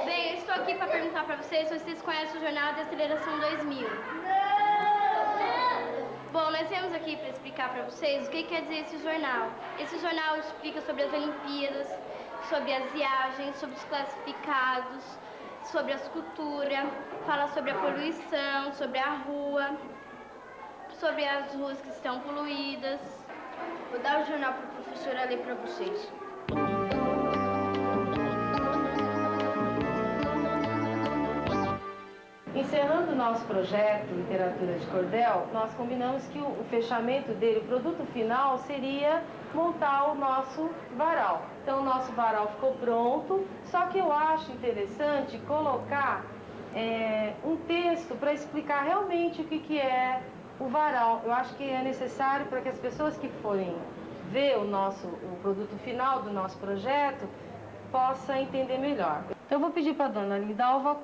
Speaker 17: Bem, eu estou aqui para perguntar para vocês se vocês conhecem o Jornal de Aceleração 2000. Bom, nós viemos aqui para explicar para vocês o que quer dizer esse jornal. Esse jornal explica sobre as Olimpíadas, sobre as viagens, sobre os classificados, sobre as culturas, fala sobre a poluição, sobre a rua, sobre as ruas que estão poluídas. Vou dar o jornal para a professora ler para vocês.
Speaker 3: Encerrando o nosso projeto Literatura de Cordel, nós combinamos que o fechamento dele, o produto final, seria montar o nosso varal. Então, o nosso varal ficou pronto, só que eu acho interessante colocar um texto para explicar realmente o que é o varal. Eu acho que é necessário para que as pessoas que forem ver o produto final do nosso projeto possam entender melhor. Então, eu vou pedir para a dona Lindalva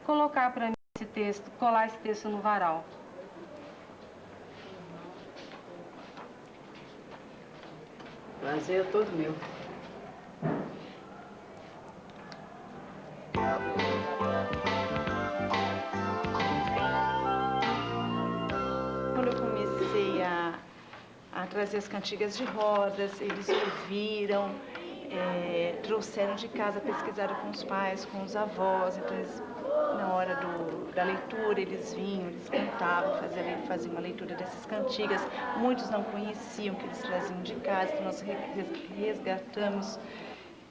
Speaker 3: colocar para mim esse texto, colar esse texto no varal.
Speaker 10: Prazer é todo meu.
Speaker 14: Quando eu comecei a trazer as cantigas de rodas, eles ouviram, trouxeram de casa, pesquisaram com os pais, com os avós, então eles, na hora da leitura, eles vinham, eles cantavam, faziam uma leitura dessas cantigas. Muitos não conheciam que eles traziam de casa, então nós resgatamos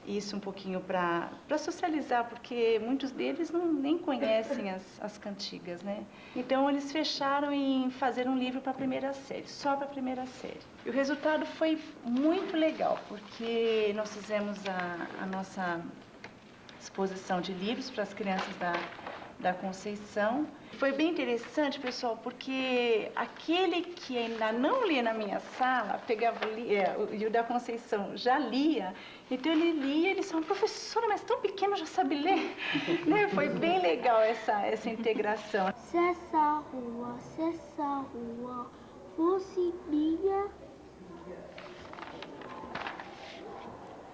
Speaker 14: isso um pouquinho para socializar, porque muitos deles nem conhecem as cantigas, né? Então, eles fecharam em fazer um livro para a primeira série, só para a primeira série. E o resultado foi muito legal, porque nós fizemos a nossa exposição de livros para as crianças da Conceição. Foi bem interessante, pessoal, porque aquele que ainda não lia na minha sala, e o da Conceição já lia, então ele lia, ele disse, professora, mas tão pequeno já sabe ler. Né? Foi bem legal essa integração.
Speaker 17: Se essa rua fosse minha,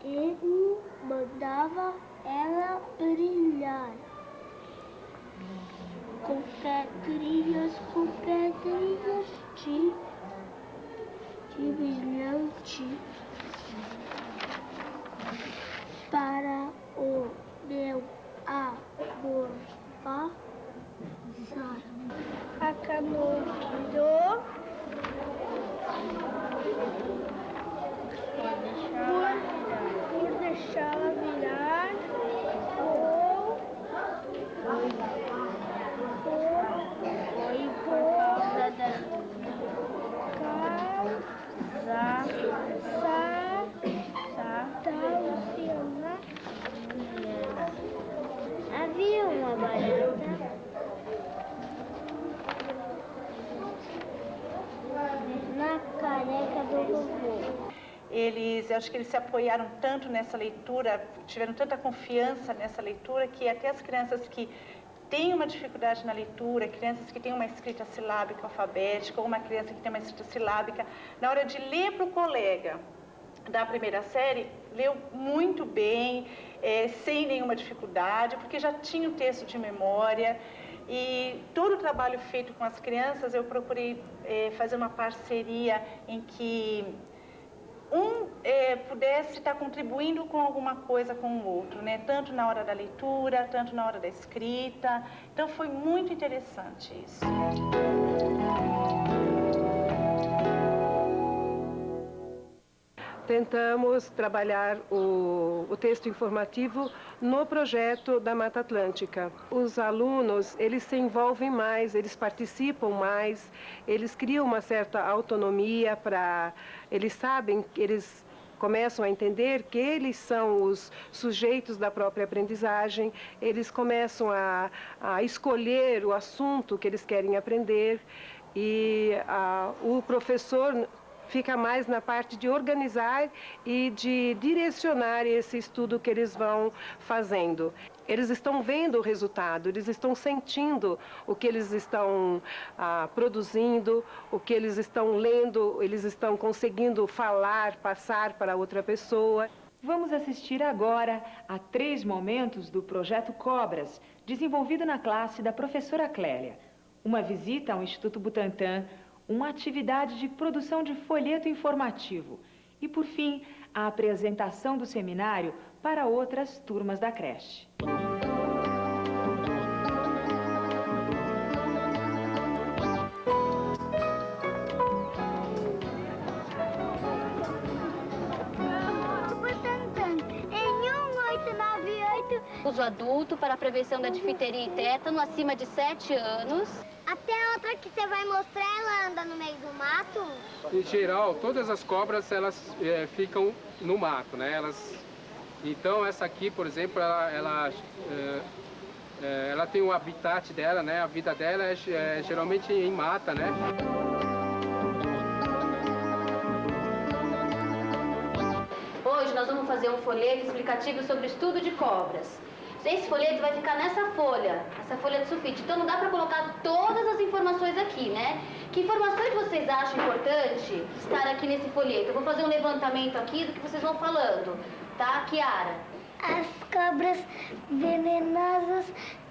Speaker 17: eu mandava ela brilhar. Com pedrinhas de brilhante, para o meu amor passar. Acabou por deixá-la virar havia uma barata na caneca do vovô.
Speaker 14: Acho que eles se apoiaram tanto nessa leitura, tiveram tanta confiança nessa leitura, que até as crianças que têm uma dificuldade na leitura, crianças que têm uma escrita silábica alfabética, ou uma criança que tem uma escrita silábica, na hora de ler para o colega da primeira série, leu muito bem, sem nenhuma dificuldade, porque já tinha o texto de memória. E todo o trabalho feito com as crianças, eu procurei fazer uma parceria em que pudesse estar contribuindo com alguma coisa com o outro, né? Tanto na hora da leitura, tanto na hora da escrita. Então, foi muito interessante isso.
Speaker 21: Tentamos trabalhar o texto informativo no projeto da Mata Atlântica. Os alunos, eles se envolvem mais, eles participam mais, eles criam uma certa autonomia eles sabem, eles começam a entender que eles são os sujeitos da própria aprendizagem, eles começam a escolher o assunto que eles querem aprender. e o professor fica mais na parte de organizar e de direcionar esse estudo que eles vão fazendo. Eles estão vendo o resultado, eles estão sentindo o que eles estão produzindo, o que eles estão lendo, eles estão conseguindo falar, passar para outra pessoa.
Speaker 11: Vamos assistir agora a 3 momentos do Projeto Cobras, desenvolvido na classe da professora Clélia. Uma visita ao Instituto Butantan, uma atividade de produção de folheto informativo e, por fim, a apresentação do seminário para outras turmas da creche.
Speaker 2: Uso adulto para a prevenção da difteria e tétano acima de 7 anos.
Speaker 17: Até a outra que você vai mostrar, ela anda no meio do mato?
Speaker 4: Em geral, todas as cobras, elas ficam no mato, né? Então, essa aqui, por exemplo, ela tem o habitat dela, né? A vida dela é geralmente em mata, né?
Speaker 2: Hoje nós vamos fazer um folheto explicativo sobre o estudo de cobras. Esse folheto vai ficar nessa folha de sulfite. Então não dá para colocar todas as informações aqui, né? Que informações vocês acham importante estar aqui nesse folheto? Eu vou fazer um levantamento aqui do que vocês vão falando, tá, Kiara?
Speaker 17: As cobras venenosas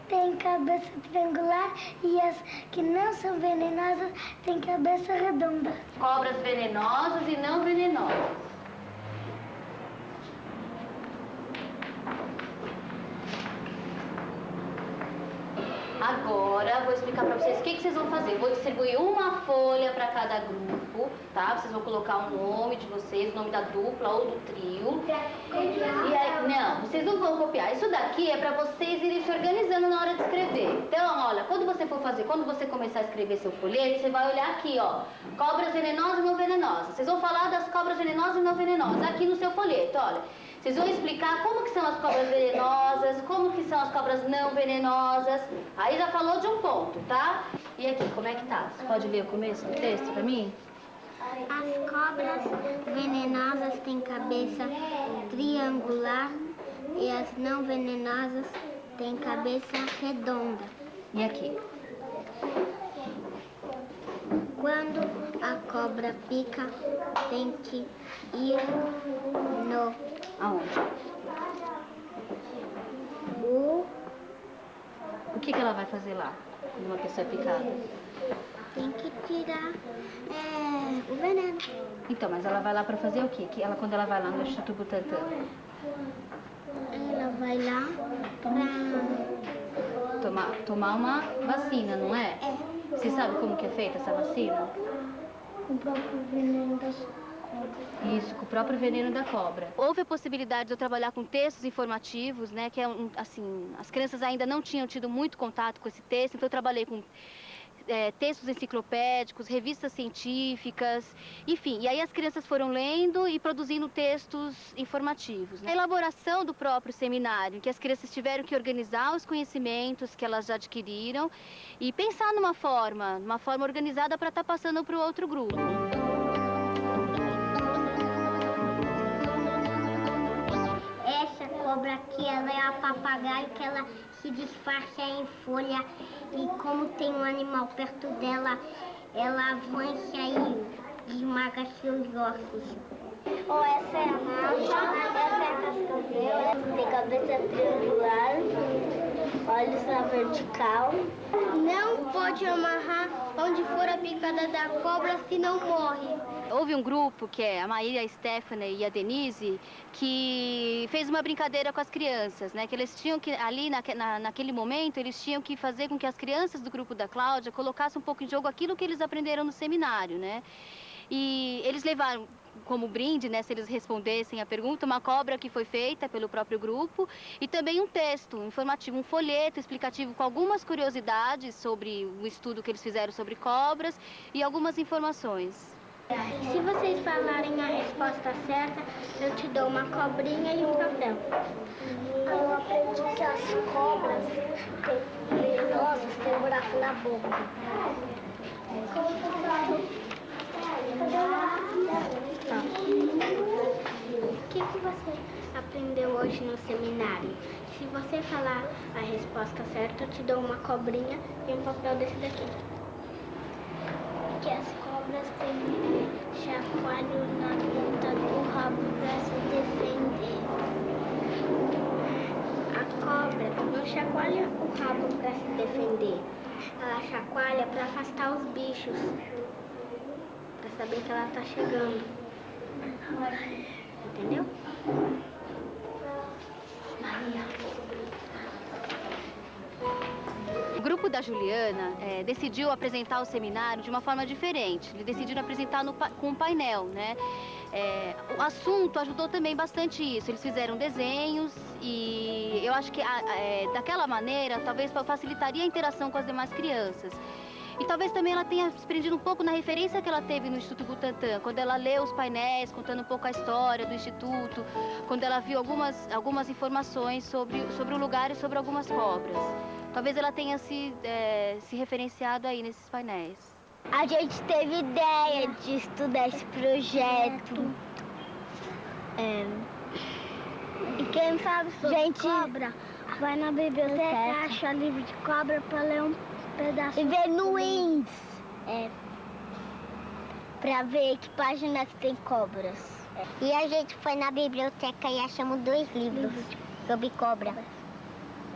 Speaker 17: têm cabeça triangular e as que não são venenosas têm cabeça redonda.
Speaker 2: Cobras venenosas e não venenosas. Agora, vou explicar para vocês o que vocês vão fazer. Vou distribuir uma folha para cada grupo, tá? Vocês vão colocar o nome de vocês, o nome da dupla ou do trio. E aí, não, vocês não vão copiar. Isso daqui é para vocês irem se organizando na hora de escrever. Então, olha, quando você começar a escrever seu folheto, você vai olhar aqui, ó. Cobras venenosas e não venenosas. Vocês vão falar das cobras venenosas e não venenosas aqui no seu folheto, olha. Vocês vão explicar como que são as cobras venenosas, como que são as cobras não venenosas. Aí já falou de um ponto, tá? E aqui, como é que tá? Você pode ler o começo do texto pra mim?
Speaker 17: As cobras venenosas têm cabeça triangular e as não venenosas têm cabeça redonda.
Speaker 2: E aqui?
Speaker 17: Quando a cobra pica, tem que ir no...
Speaker 2: Aonde? O que ela vai fazer lá, quando uma pessoa é picada?
Speaker 17: Tem que tirar o veneno.
Speaker 2: Então, mas ela vai lá para fazer o quê? Quando ela vai lá no Instituto Butantan?
Speaker 17: Ela vai lá para...
Speaker 2: Tomar uma vacina, não é?
Speaker 17: É.
Speaker 2: Você sabe como que é feita essa vacina?
Speaker 17: Com o próprio veneno das cobras.
Speaker 2: Isso, com o próprio veneno da cobra. Houve a possibilidade de eu trabalhar com textos informativos, né? Que é assim, as crianças ainda não tinham tido muito contato com esse texto, então eu trabalhei com textos enciclopédicos, revistas científicas, enfim. E aí as crianças foram lendo e produzindo textos informativos, né? A elaboração do próprio seminário, em que as crianças tiveram que organizar os conhecimentos que elas já adquiriram e pensar numa forma organizada para estar passando para o outro grupo.
Speaker 17: Essa cobra aqui, ela é a papagaio que ela se disfarça em folha e como tem um animal perto dela, ela avança e esmaga seus ossos. Essa é a Naja, essa é a cascavel, tem cabeça triangular, olhos na vertical. Não pode amarrar onde for a picada da cobra, senão morre.
Speaker 2: Houve um grupo, que é a Maíra, a Stephanie e a Denise, que fez uma brincadeira com as crianças, né? Que eles tinham que, ali naquele momento, eles tinham que fazer com que as crianças do grupo da Cláudia colocassem um pouco em jogo aquilo que eles aprenderam no seminário, né? E eles levaram como brinde, né, se eles respondessem a pergunta, uma cobra que foi feita pelo próprio grupo e também um texto informativo, um folheto explicativo com algumas curiosidades sobre o estudo que eles fizeram sobre cobras e algumas informações.
Speaker 17: Se vocês falarem a resposta certa, eu te dou uma cobrinha e um papel. Eu aprendi que as cobras venenosas têm um buraco na boca. O que você aprendeu hoje no seminário? Se você falar a resposta certa, eu te dou uma cobrinha e um papel desse daqui. Que as cobras têm chacoalho na ponta do rabo para se defender. A cobra não chacoalha o rabo para se defender. Ela chacoalha para afastar os bichos. Para saber que ela está chegando. Entendeu?
Speaker 2: O grupo da Juliana decidiu apresentar o seminário de uma forma diferente. Eles decidiram apresentar com um painel, né? O assunto ajudou também bastante isso. Eles fizeram desenhos e eu acho que daquela maneira talvez facilitaria a interação com as demais crianças. E talvez também ela tenha se prendido um pouco na referência que ela teve no Instituto Butantan, quando ela leu os painéis, contando um pouco a história do Instituto, quando ela viu algumas informações sobre o lugar e sobre algumas cobras. Talvez ela tenha se referenciado aí nesses painéis.
Speaker 17: A gente teve ideia de estudar esse projeto. E quem sabe sobre cobra, vai na biblioteca, acha livro de cobra para ler um pedaço. E ver no índice. Pra ver que página que tem cobras. E a gente foi na biblioteca e achamos 2 livros sobre cobra.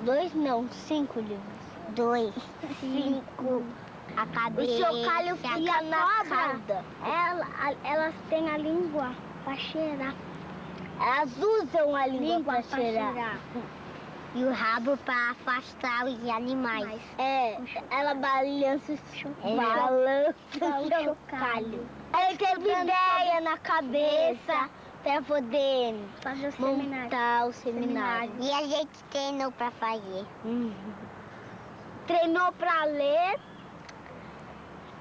Speaker 17: 2 não, 5 livros. 2, 5. A cabeça. O chocalho fica na cauda. Elas têm a língua para cheirar. Elas usam a língua para cheirar. E o rabo para afastar os animais. Ela balança o chocalho. Ela teve ideia na cabeça para poder fazer montar o seminário. E a gente treinou para fazer. Treinou para ler.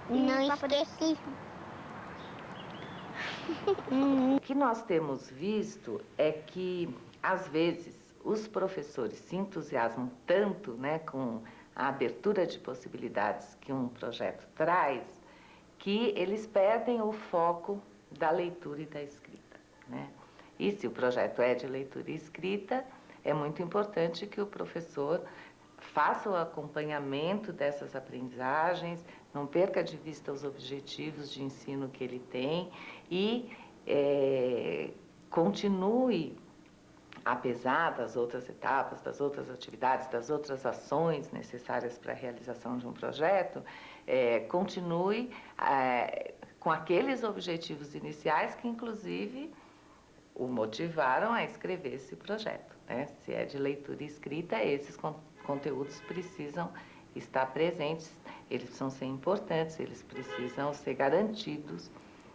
Speaker 17: Não esqueci.
Speaker 1: O que nós temos visto é que, às vezes, os professores se entusiasmam tanto, né, com a abertura de possibilidades que um projeto traz, que eles perdem o foco da leitura e da escrita, né? E se o projeto é de leitura e escrita, é muito importante que o professor faça o acompanhamento dessas aprendizagens, não perca de vista os objetivos de ensino que ele tem e continue, apesar das outras etapas, das outras atividades, das outras ações necessárias para a realização de um projeto, continue com aqueles objetivos iniciais que, inclusive, o motivaram a escrever esse projeto, né? Se é de leitura e escrita, esses conteúdos precisam estar presentes, eles precisam ser importantes, eles precisam ser garantidos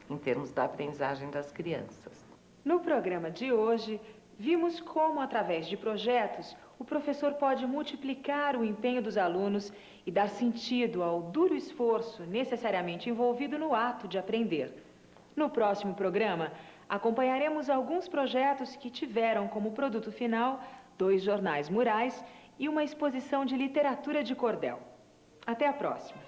Speaker 1: em termos da aprendizagem das crianças.
Speaker 11: No programa de hoje, vimos como, através de projetos, o professor pode multiplicar o empenho dos alunos e dar sentido ao duro esforço necessariamente envolvido no ato de aprender. No próximo programa, acompanharemos alguns projetos que tiveram como produto final 2 jornais murais e uma exposição de literatura de cordel. Até a próxima!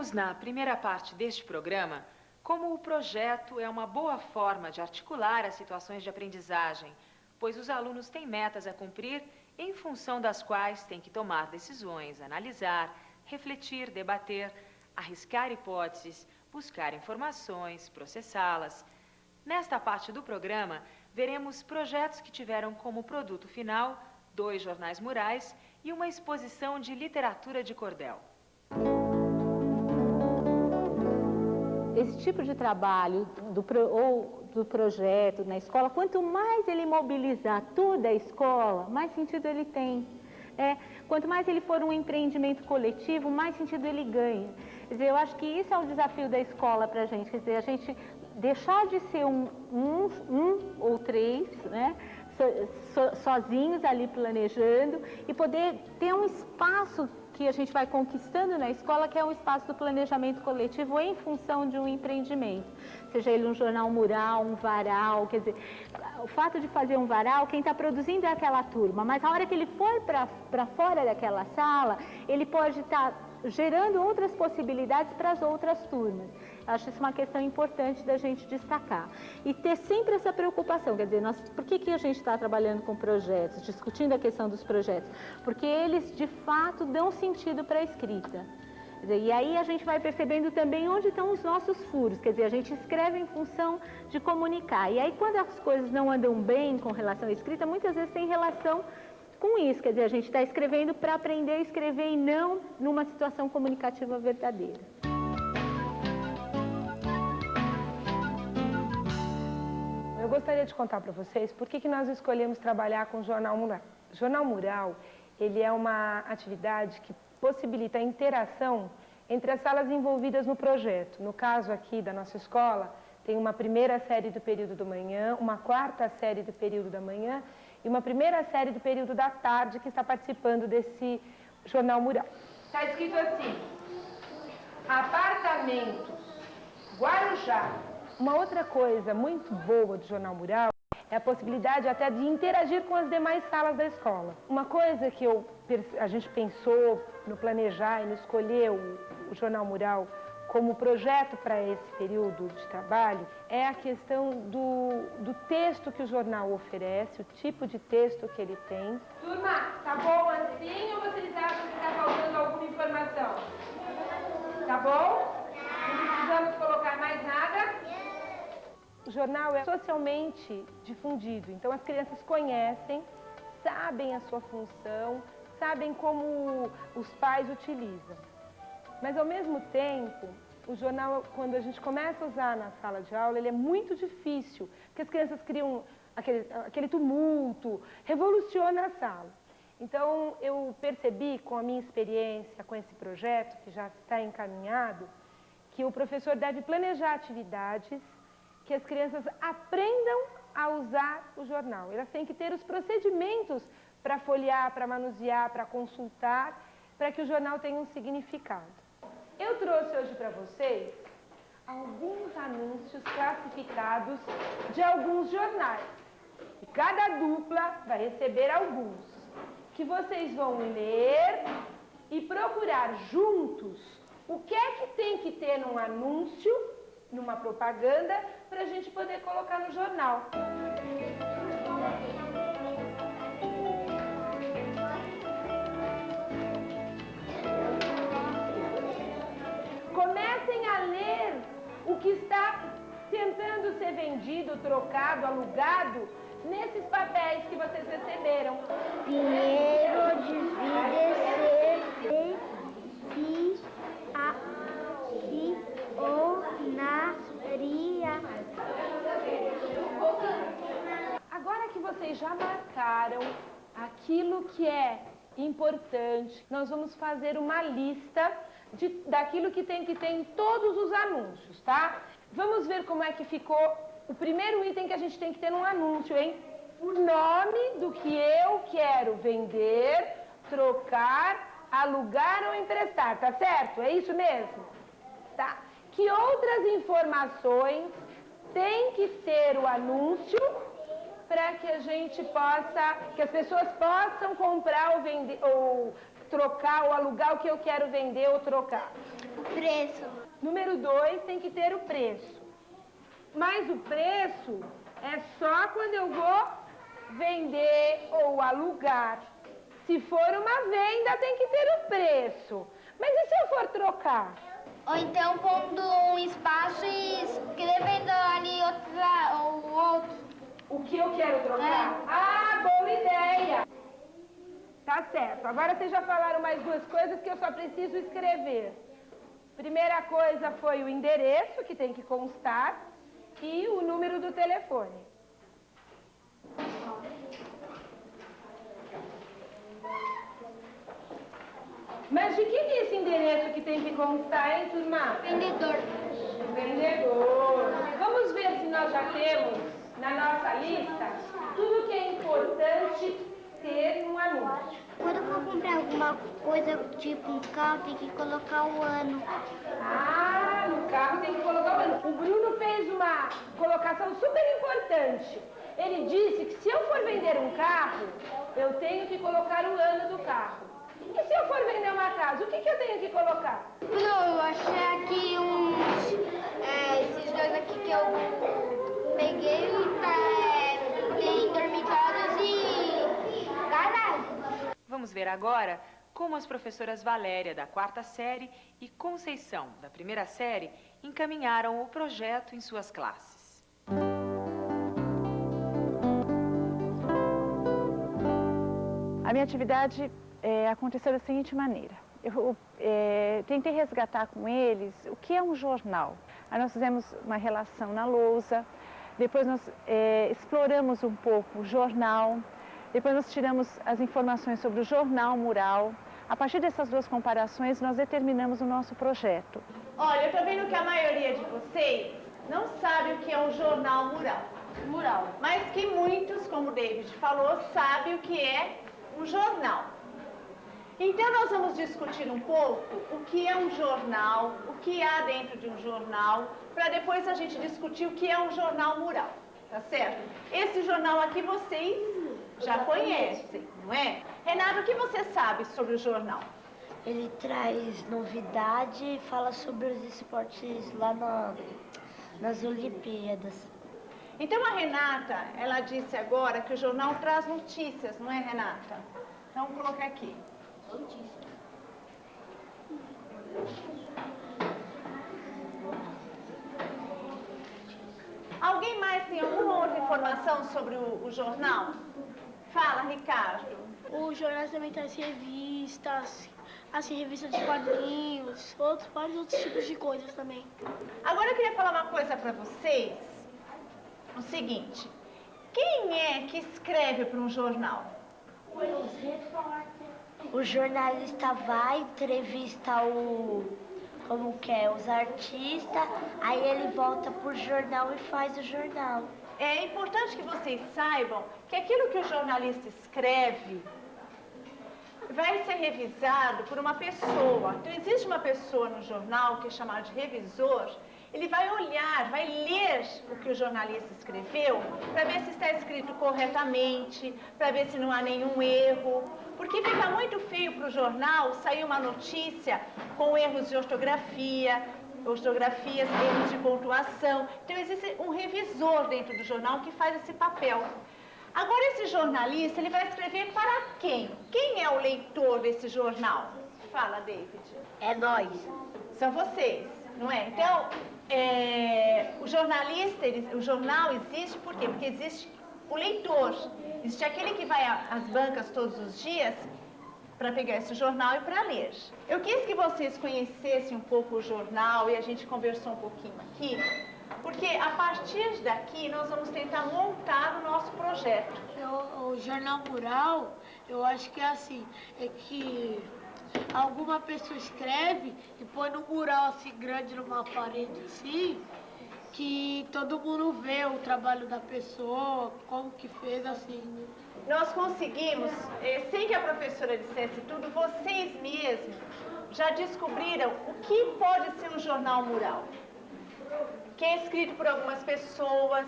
Speaker 11: Vimos na primeira parte deste programa como o projeto é uma boa forma de articular as situações de aprendizagem, pois os alunos têm metas a cumprir em função das quais têm que tomar decisões, analisar, refletir, debater, arriscar hipóteses, buscar informações, processá-las. Nesta parte do programa, veremos projetos que tiveram como produto final 2 jornais murais e uma exposição de literatura de cordel.
Speaker 8: Esse tipo de trabalho do projeto na escola, quanto mais ele mobilizar toda a escola, mais sentido ele tem. Quanto mais ele for um empreendimento coletivo, mais sentido ele ganha. Quer dizer, eu acho que isso é o desafio da escola para a gente. Quer dizer, a gente deixar de ser um ou 3, né, sozinhos ali planejando e poder ter um espaço que a gente vai conquistando na escola, que é um espaço do planejamento coletivo em função de um empreendimento. Seja ele um jornal mural, um varal, quer dizer, o fato de fazer um varal, quem está produzindo é aquela turma, mas a hora que ele for para fora daquela sala, ele pode estar gerando outras possibilidades para as outras turmas. Acho isso uma questão importante da gente destacar. E ter sempre essa preocupação, quer dizer, por que a gente está trabalhando com projetos, discutindo a questão dos projetos? Porque eles, de fato, dão sentido para a escrita. Quer dizer, e aí a gente vai percebendo também onde estão os nossos furos, quer dizer, a gente escreve em função de comunicar. E aí, quando as coisas não andam bem com relação à escrita, muitas vezes tem relação com isso, quer dizer, a gente está escrevendo para aprender a escrever e não numa situação comunicativa verdadeira.
Speaker 6: Eu gostaria de contar para vocês por que nós escolhemos trabalhar com o Jornal Mural. O Jornal Mural, ele é uma atividade que possibilita a interação entre as salas envolvidas no projeto. No caso aqui da nossa escola, tem uma primeira série do período da manhã, uma quarta série do período da manhã e uma primeira série do período da tarde que está participando desse Jornal Mural. Está escrito assim: apartamentos, Guarujá. Uma outra coisa muito boa do Jornal Mural é a possibilidade até de interagir com as demais salas da escola. Uma coisa que a gente pensou no planejar e no escolher o Jornal Mural como projeto para esse período de trabalho é a questão do texto que o jornal oferece, o tipo de texto que ele tem. Turma, tá bom assim ou vocês acham que está faltando alguma informação? Tá bom? Não precisamos colocar mais nada? O jornal é socialmente difundido, então as crianças conhecem, sabem a sua função, sabem como os pais utilizam. Mas, ao mesmo tempo, o jornal, quando a gente começa a usar na sala de aula, ele é muito difícil, porque as crianças criam aquele tumulto, revoluciona a sala. Então, eu percebi, com a minha experiência com esse projeto, que já está encaminhado, que o professor deve planejar atividades que as crianças aprendam a usar o jornal. Elas têm que ter os procedimentos para folhear, para manusear, para consultar, para que o jornal tenha um significado. Eu trouxe hoje para vocês alguns anúncios classificados de alguns jornais. E cada dupla vai receber alguns, que vocês vão ler e procurar juntos o que é que tem que ter num anúncio, numa propaganda, para a gente poder colocar no jornal. Comecem a ler o que está tentando ser vendido, trocado, alugado, nesses papéis que vocês receberam.
Speaker 17: Pinheiro de
Speaker 6: Agora que vocês já marcaram aquilo que é importante, nós vamos fazer uma lista daquilo que tem que ter em todos os anúncios, tá? Vamos ver como é que ficou o primeiro item que a gente tem que ter num anúncio, hein? O nome do que eu quero vender, trocar, alugar ou emprestar, tá certo? É isso mesmo? Tá. Que outras informações tem que ter o anúncio para que a gente possa, que as pessoas possam comprar ou vender, ou trocar ou alugar o que eu quero vender ou trocar.
Speaker 17: Preço.
Speaker 6: Número 2 tem que ter o preço. Mas o preço é só quando eu vou vender ou alugar. Se for uma venda, tem que ter o preço. Mas e se eu for trocar?
Speaker 17: Ou então pondo um espaço e escrevendo ali o outro.
Speaker 6: O que eu quero trocar? Ah, boa ideia! Tá certo. Agora vocês já falaram mais duas coisas que eu só preciso escrever. Primeira coisa foi o endereço, que tem que constar, e o número do telefone. Mas de que é esse endereço que tem que constar, hein, turma?
Speaker 17: Vendedor.
Speaker 6: Vendedor. Vamos ver se nós já temos na nossa lista tudo que é importante ter no anúncio.
Speaker 17: Quando eu vou comprar alguma coisa, tipo um carro, tem que colocar o ano.
Speaker 6: Ah, no carro tem que colocar o ano. O Bruno fez uma colocação super importante. Ele disse que se eu for vender um carro, eu tenho que colocar o ano do carro. E se eu for vender uma casa, o que eu tenho que colocar?
Speaker 17: Bruno, eu achei aqui esses dois aqui que eu peguei, tem dormitórios e garagem.
Speaker 11: Vamos ver agora como as professoras Valéria, da 4ª série, e Conceição, da 1ª série, encaminharam o projeto em suas classes.
Speaker 9: A minha atividade aconteceu da seguinte maneira. Eu tentei resgatar com eles o que é um jornal. Aí nós fizemos uma relação na lousa, depois nós exploramos um pouco o jornal, depois nós tiramos as informações sobre o jornal mural. A partir dessas duas comparações, nós determinamos o nosso projeto.
Speaker 3: Olha, eu estou vendo que a maioria de vocês não sabe o que é um jornal mural. Mas que muitos, como o David falou, sabem o que é um jornal. Então, nós vamos discutir um pouco o que é um jornal, o que há dentro de um jornal, para depois a gente discutir o que é um jornal mural, tá certo? Esse jornal aqui vocês já conhecem, não é? Renato, o que você sabe sobre o jornal?
Speaker 17: Ele traz novidade e fala sobre os esportes lá nas Olimpíadas.
Speaker 3: Então, a Renata, ela disse agora que o jornal traz notícias, não é, Renata? Então, vou colocar aqui. Alguém mais tem alguma outra informação sobre o jornal? Fala, Ricardo.
Speaker 17: O jornal também traz revistas, assim, revistas de quadrinhos, vários outros tipos de coisas também.
Speaker 3: Agora eu queria falar uma coisa para vocês. O seguinte, quem é que escreve para um jornal?
Speaker 17: O jornalista vai, entrevista os artistas, aí ele volta pro jornal e faz o jornal.
Speaker 3: É importante que vocês saibam que aquilo que o jornalista escreve vai ser revisado por uma pessoa. Então, existe uma pessoa no jornal que é chamada de revisor. Ele vai olhar, vai ler o que o jornalista escreveu para ver se está escrito corretamente, para ver se não há nenhum erro. Porque fica muito feio para o jornal sair uma notícia com erros de ortografias, erros de pontuação. Então, existe um revisor dentro do jornal que faz esse papel. Agora, esse jornalista, ele vai escrever para quem? Quem é o leitor desse jornal? Fala, David.
Speaker 17: É nós.
Speaker 3: São vocês, não é? Então, o jornal existe por quê? Porque existe o leitor. Existe aquele que vai às bancas todos os dias para pegar esse jornal e para ler. Eu quis que vocês conhecessem um pouco o jornal e a gente conversou um pouquinho aqui, porque a partir daqui nós vamos tentar montar o nosso projeto.
Speaker 17: O jornal mural, eu acho que é assim, é que alguma pessoa escreve e põe num mural assim grande numa parede assim, que todo mundo vê o trabalho da pessoa, como que fez assim.
Speaker 3: Nós conseguimos, sem que a professora dissesse tudo, vocês mesmos já descobriram o que pode ser um jornal mural. Que é escrito por algumas pessoas,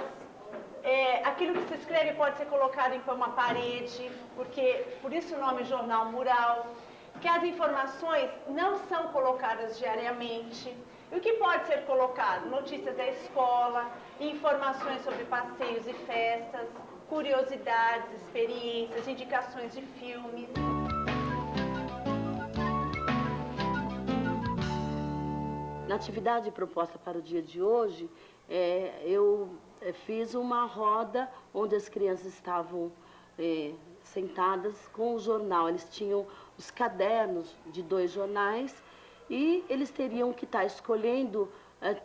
Speaker 3: aquilo que se escreve pode ser colocado em uma parede, porque por isso o nome jornal mural.
Speaker 9: que as informações não são colocadas diariamente. E o que pode ser colocado? Notícias da escola, informações sobre passeios e festas, curiosidades, experiências, indicações de filmes.
Speaker 5: Na atividade proposta para o dia de hoje, eu fiz uma roda onde as crianças estavam sentadas com o jornal. Eles tinham os cadernos de 2 jornais e eles teriam que estar escolhendo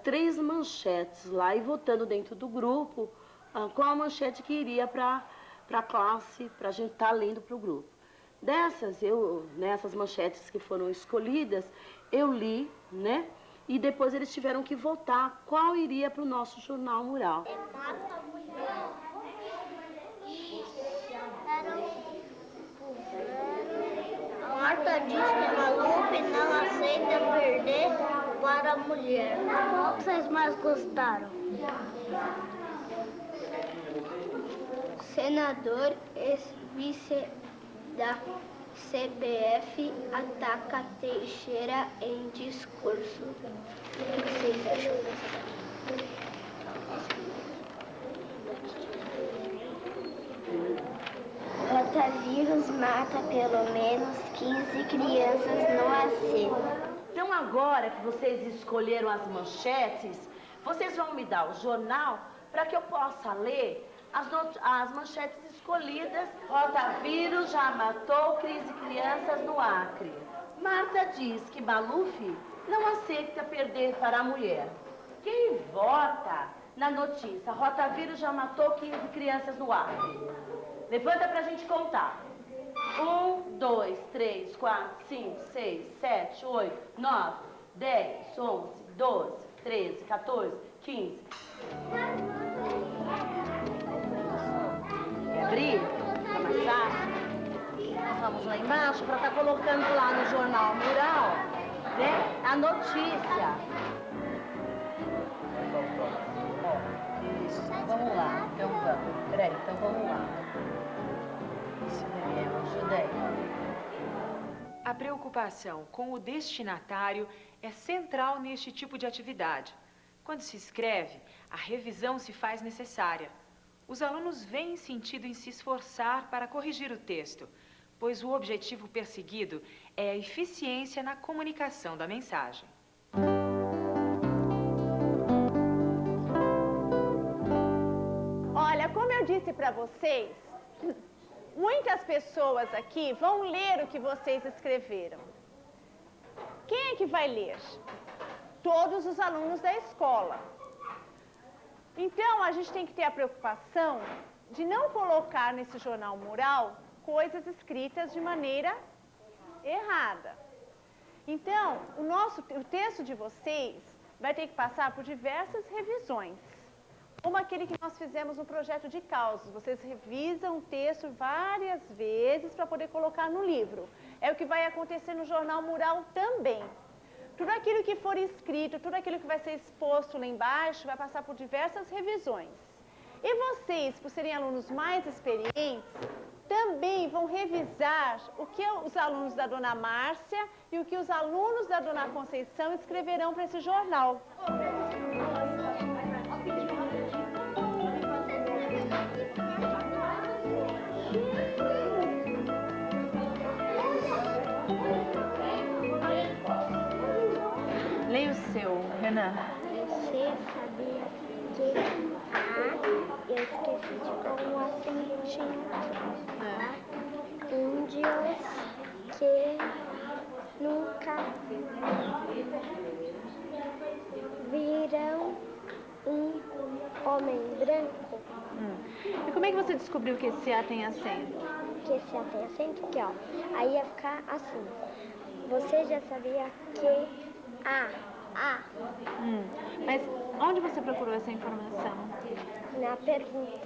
Speaker 5: 3 manchetes lá e votando dentro do grupo qual a manchete que iria para a classe, para a gente estar lendo para o grupo. Nessas manchetes que foram escolhidas, eu li, né? E depois eles tiveram que votar qual iria para o nosso jornal mural.
Speaker 17: Marta diz que Maluf não aceita perder para a mulher. Qual vocês mais gostaram? Senador ex-vice da CBF ataca Teixeira em discurso. O que vocês acham dessa? Rotavírus mata pelo menos 15 crianças no AC.
Speaker 5: Então agora que vocês escolheram as manchetes, vocês vão me dar o jornal para que eu possa ler as manchetes escolhidas. Rotavírus já matou 15 crianças no Acre. Marta diz que Maluf não aceita perder para a mulher. Quem vota na notícia Rotavírus já matou 15 crianças no Acre? Levanta pra gente contar. 1, 2, 3, 4, 5, 6, 7, 8, 9, 10, 11, 12, 13, 14, 15. Quer abrir? Fica mais fácil? Nós vamos lá embaixo para estar colocando lá no jornal mural, né, a notícia. Isso, vamos lá. Então vamos. Peraí, então vamos lá. Isso, Daniel, ajuda aí.
Speaker 11: A preocupação com o destinatário é central neste tipo de atividade. Quando se escreve, a revisão se faz necessária. Os alunos veem sentido em se esforçar para corrigir o texto, pois o objetivo perseguido é a eficiência na comunicação da mensagem.
Speaker 9: Olha, como eu disse para vocês, muitas pessoas aqui vão ler o que vocês escreveram. Quem é que vai ler? Todos os alunos da escola. Então, a gente tem que ter a preocupação de não colocar nesse jornal mural coisas escritas de maneira errada. Então, o texto de vocês vai ter que passar por diversas revisões. Como aquele que nós fizemos no projeto de causas. Vocês revisam o texto várias vezes para poder colocar no livro. É o que vai acontecer no jornal mural também. Tudo aquilo que for escrito, tudo aquilo que vai ser exposto lá embaixo, vai passar por diversas revisões. E vocês, por serem alunos mais experientes, também vão revisar o que os alunos da Dona Márcia e o que os alunos da Dona Conceição escreverão para esse jornal.
Speaker 3: Leia o seu, Renan.
Speaker 17: Você sabia que eu esqueci de pôr um acentinho. Índios que nunca viram um homem branco.
Speaker 3: E como é que você descobriu que esse A tem acento?
Speaker 17: Que esse A tem acento aqui, ó. Aí ia ficar assim. Você já sabia que
Speaker 3: Mas onde você procurou essa informação?
Speaker 17: Na pergunta.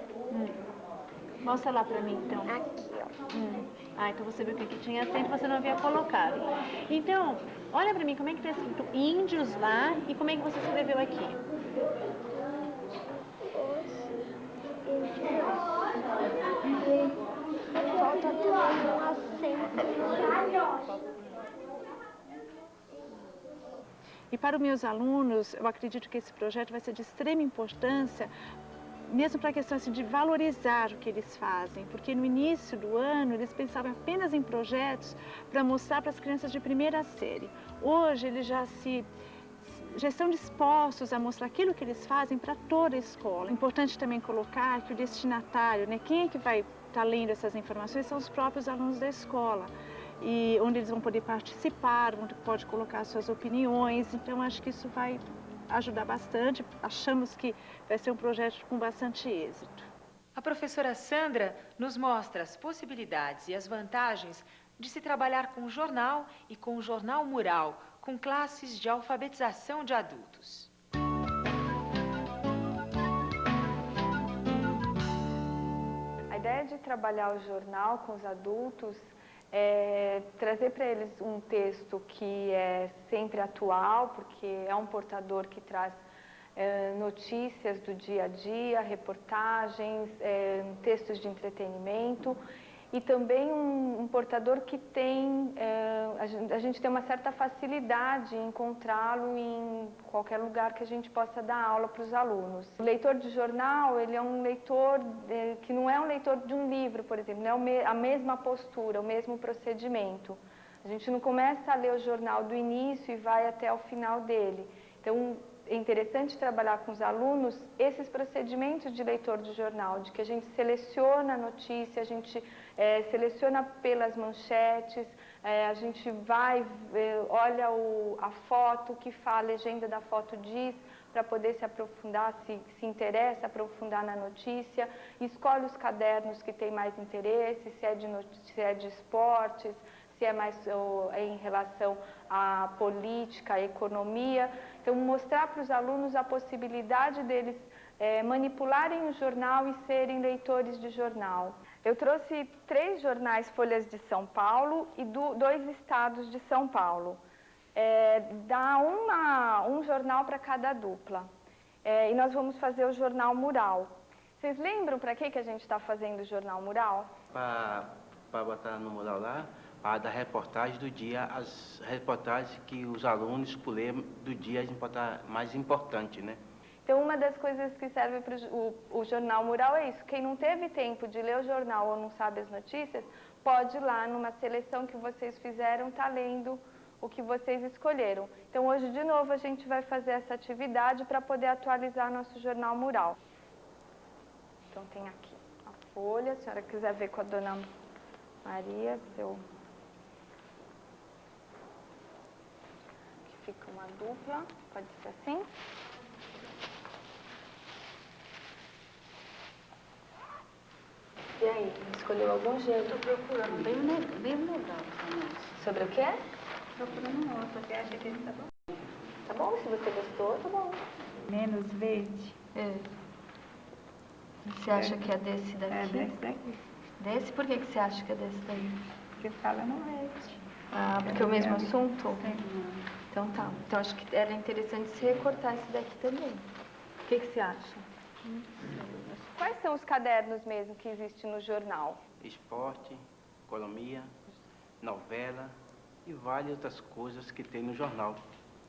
Speaker 3: Mostra lá pra mim, então.
Speaker 17: Aqui, ó.
Speaker 3: Então você viu que aqui tinha acento e você não havia colocado. Então, olha pra mim, como é que tá escrito índios lá e como é que você escreveu aqui?
Speaker 17: Falta também um acento.
Speaker 9: E para os meus alunos, eu acredito que esse projeto vai ser de extrema importância, mesmo para a questão assim, de valorizar o que eles fazem, porque no início do ano eles pensavam apenas em projetos para mostrar para as crianças de primeira série. Hoje eles já estão dispostos a mostrar aquilo que eles fazem para toda a escola. É importante também colocar que o destinatário, né, quem é que vai estar lendo essas informações são os próprios alunos da escola, e onde eles vão poder participar, onde pode colocar suas opiniões. Então acho que isso vai ajudar bastante. Achamos que vai ser um projeto com bastante êxito.
Speaker 11: A professora Sandra nos mostra as possibilidades e as vantagens de se trabalhar com o jornal e com o jornal mural, com classes de alfabetização de adultos.
Speaker 12: A ideia de trabalhar o jornal com os adultos é trazer para eles um texto que é sempre atual, porque é um portador que traz notícias do dia a dia, reportagens, textos de entretenimento, e também um portador que tem, a gente tem uma certa facilidade em encontrá-lo em qualquer lugar que a gente possa dar aula para os alunos. O leitor de jornal, ele é um leitor que não é um leitor de um livro, por exemplo, não é a mesma postura, o mesmo procedimento. A gente não começa a ler o jornal do início e vai até o final dele. Então, é interessante trabalhar com os alunos esses procedimentos de leitor de jornal, de que a gente seleciona a notícia, a gente seleciona pelas manchetes, a gente vai, olha a foto, o que a legenda da foto diz, para poder se aprofundar, se interessa aprofundar na notícia, escolhe os cadernos que têm mais interesse, se é de esportes, se é mais em relação à política, à economia. Então, mostrar para os alunos a possibilidade deles manipularem o jornal e serem leitores de jornal. Eu trouxe 3 jornais Folhas de São Paulo e 2 estados de São Paulo. Dá um jornal para cada dupla. E nós vamos fazer o jornal mural. Vocês lembram para que a gente está fazendo o jornal mural?
Speaker 13: Para botar no mural lá, a da reportagem do dia, as reportagens que os alunos por ler do dia mais importante, né?
Speaker 12: Então, uma das coisas que serve para o jornal mural é isso. Quem não teve tempo de ler o jornal ou não sabe as notícias, pode ir lá numa seleção que vocês fizeram, tá lendo o que vocês escolheram. Então, hoje, de novo, a gente vai fazer essa atividade para poder atualizar nosso jornal mural. Então, tem aqui a folha. Se a senhora quiser ver com a dona Maria, Aqui fica uma dupla, pode ser assim. E aí, escolheu algum jeito?
Speaker 2: Estou procurando bem legal.
Speaker 12: Sobre o quê?
Speaker 2: Procurando um outro, você acha que ele tá bom?
Speaker 12: Tá bom, se você gostou, tá bom.
Speaker 2: Menos verde?
Speaker 12: Você acha que é desse daqui?
Speaker 2: É desse daqui.
Speaker 12: Desse? Por que você acha que é desse daí?
Speaker 2: Porque fala no verde.
Speaker 12: Ah, porque é o mesmo assunto?
Speaker 2: Sim.
Speaker 12: Então tá. Então acho que era interessante se recortar esse daqui também. O que você acha? Quais são os cadernos mesmo que existem no jornal?
Speaker 13: Esporte, economia, novela e várias outras coisas que tem no jornal.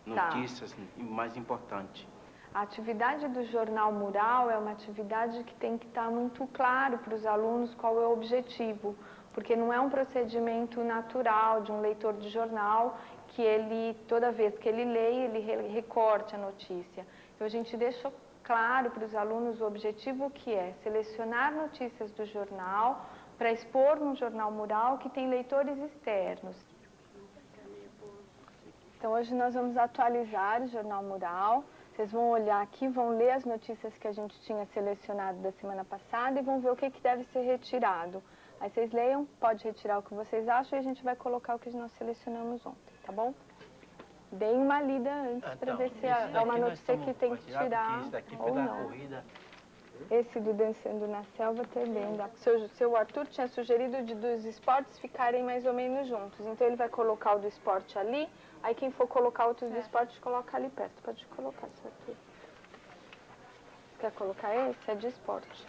Speaker 13: Notícias, e mais importante.
Speaker 12: A atividade do jornal mural é uma atividade que tem que estar muito claro para os alunos qual é o objetivo, porque não é um procedimento natural de um leitor de jornal que ele, toda vez que ele lê, ele recorte a notícia. Então a gente deixou claro para os alunos o objetivo que é selecionar notícias do jornal para expor no jornal mural que tem leitores externos. Então hoje nós vamos atualizar o jornal mural. Vocês vão olhar aqui, vão ler as notícias que a gente tinha selecionado da semana passada e vão ver o que deve ser retirado. Aí vocês leiam, pode retirar o que vocês acham e a gente vai colocar o que nós selecionamos ontem, tá bom? Deem uma lida antes para ver se é uma notícia que tem que tirar ou não. Esse do Dançando na Selva também dá. Seu Arthur tinha sugerido dos esportes ficarem mais ou menos juntos. Então ele vai colocar o do esporte ali, aí quem for colocar outros do esporte coloca ali perto. Pode colocar, seu Arthur. Quer colocar esse? É de esporte.